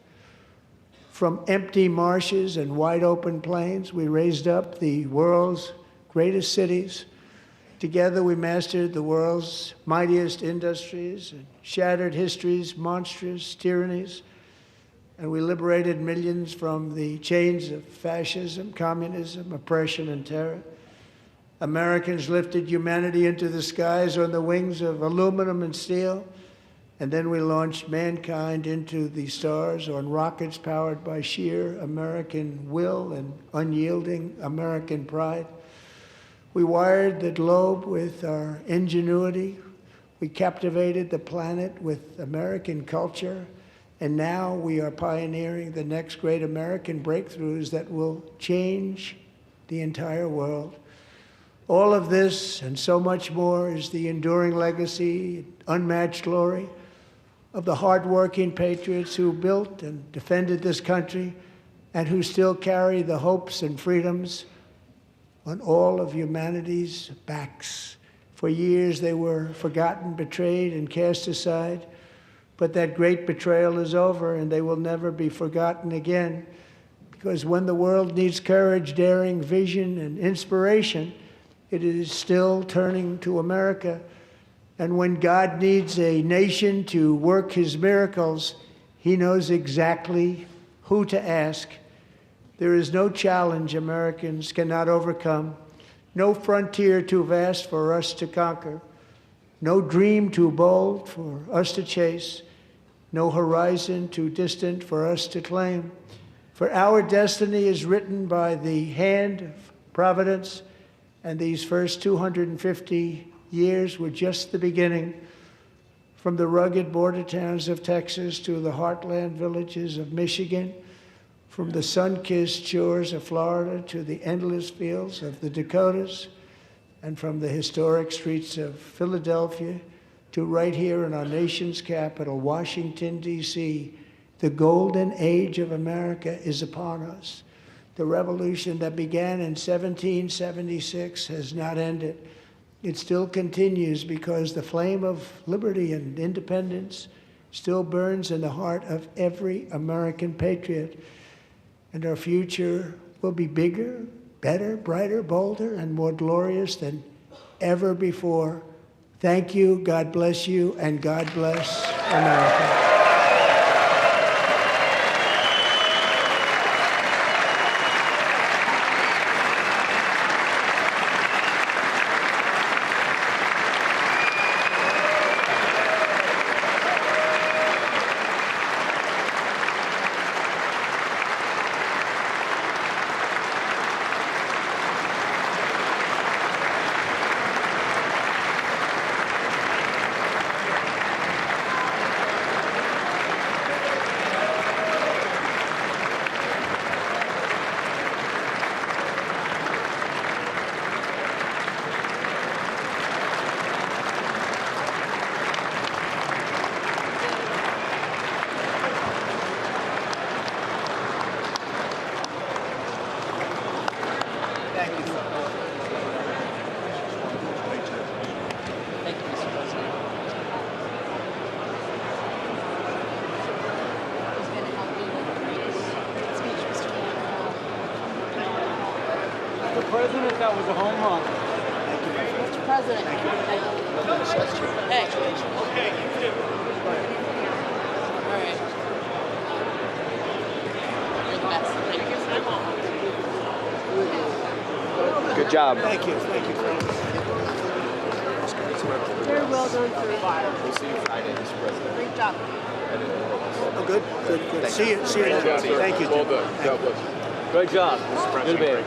From empty marshes and wide open plains, we raised up the world's greatest cities. Together, we mastered the world's mightiest industries and shattered history's monstrous tyrannies. And we liberated millions from the chains of fascism, communism, oppression, and terror. Americans lifted humanity into the skies on the wings of aluminum and steel. And then we launched mankind into the stars on rockets powered by sheer American will and unyielding American pride. We wired the globe with our ingenuity. We captivated the planet with American culture. And now we are pioneering the next great American breakthroughs that will change the entire world. All of this and so much more is the enduring legacy, unmatched glory of the hardworking patriots who built and defended this country and who still carry the hopes and freedoms on all of humanity's backs. For years they were forgotten, betrayed, and cast aside. But that great betrayal is over, and they will never be forgotten again. Because when the world needs courage, daring, vision, and inspiration, it is still turning to America. And when God needs a nation to work his miracles, he knows exactly who to ask. There is no challenge Americans cannot overcome, no frontier too vast for us to conquer, no dream too bold for us to chase, no horizon too distant for us to claim. For our destiny is written by the hand of providence, and these first 250 years were just the beginning. From the rugged border towns of Texas to the heartland villages of Michigan, from the sun-kissed shores of Florida to the endless fields of the Dakotas, and from the historic streets of Philadelphia to right here in our nation's capital, Washington, D.C., the golden age of America is upon us. The revolution that began in 1776 has not ended. It still continues because the flame of liberty and independence still burns in the heart of every American patriot. And our future will be bigger, better, brighter, bolder, and more glorious than ever before. Thank you, God bless you, and God bless America. President, that was a home run. Mr. President. Thank you. Hey. Okay, you too. All right. You're the best. Thank you. Good job. Thank you. Very well done, sir. We'll see you Friday, Mr. President. Great job. Oh, good. See you. Thank you. Well done. God bless you. Good job. Good man.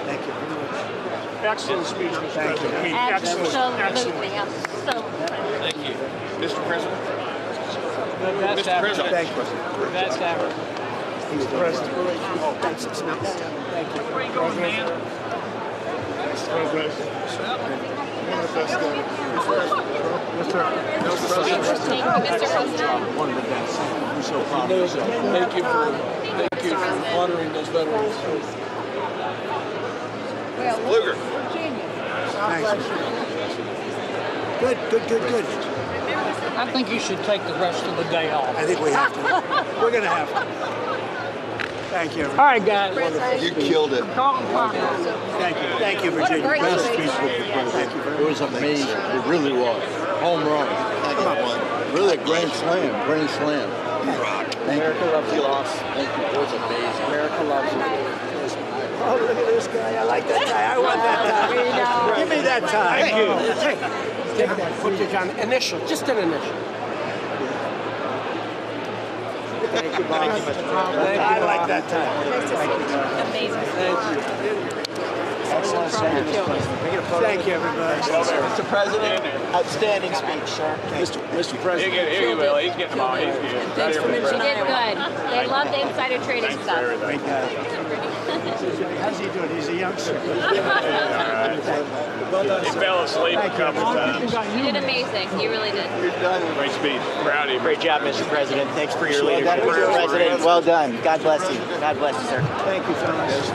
Thank you very much. Excellent speech, Mr. Thank you. President. Excellent. Absolutely. I'm so proud. Thank you. Mr. President. The best Mr. ever. President. Thank you. The best ever. Mr. President. Oh, thanks. It smells. Thank you. Where you going, man? Thank you, Mr. President. One of the best. I'm so proud of yourself. Thank you for honoring those veterans. Luger. Thanks. Good. I think you should take the rest of the day off. I think we have to. We're going to have to. Thank you, everybody. All right, guys. You killed it. Thank you, Virginia. Great Best speech. speech. Thank you very It was amazing. It really was. Home run. Really a grand slam. America loves you. Thank you. It was amazing. America loves you. Oh, look at this guy. I like that tie. I want that tie. Give me that tie. Thank you. Take that. Put it on initial. Just an initial. Thank you, Bob. Thank you, I like that tie. Amazing. Thank you. Thank you, everybody. Mr. President, outstanding speech, sir. Mr. President. He's getting them all. He's good. You did good. They love the insider trading stuff. Great guy. How's he doing? He's a youngster. He fell asleep a couple times. You did amazing. You really did. Great speech. Proud of you. Great job, Mr. President. Thanks for your leadership. Mr. President, well done. God bless you. God bless you, sir. Thank you, fellas.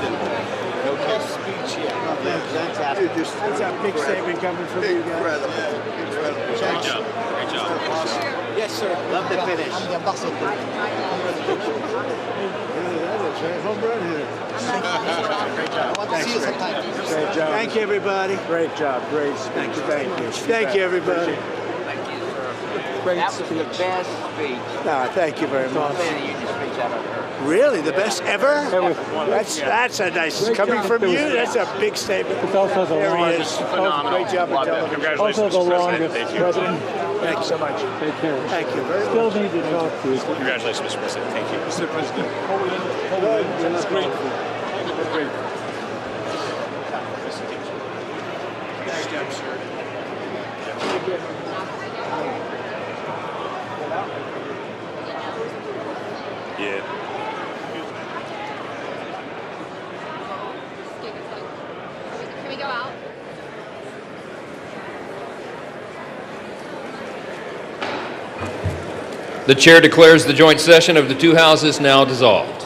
No speech yet. Fantastic. That's a big statement coming from you guys. Incredible. Great job. Great job. Yes, sir. Love the finish. Home run hitter. Great job. Thanks, Greg. Great job. Thank you, everybody. Great job. Great speech. Thank you. Thank you, everybody. That was the best speech. No, thank you very much. Union speech I've ever heard. Really, the best ever? That's a nice. Coming from you, that's a big statement. It's also the There he longest. is. Great job on television. Congratulations, Also the Mr. longest President. president. Thank you so much. Take care. Thank you very much. Still need to talk to you. Congratulations, Mr. President. Thank you. Mr. President. It's grateful. Grateful. Thank you, sir. Yeah. Can we go out? The chair declares the joint session of the two houses now dissolved.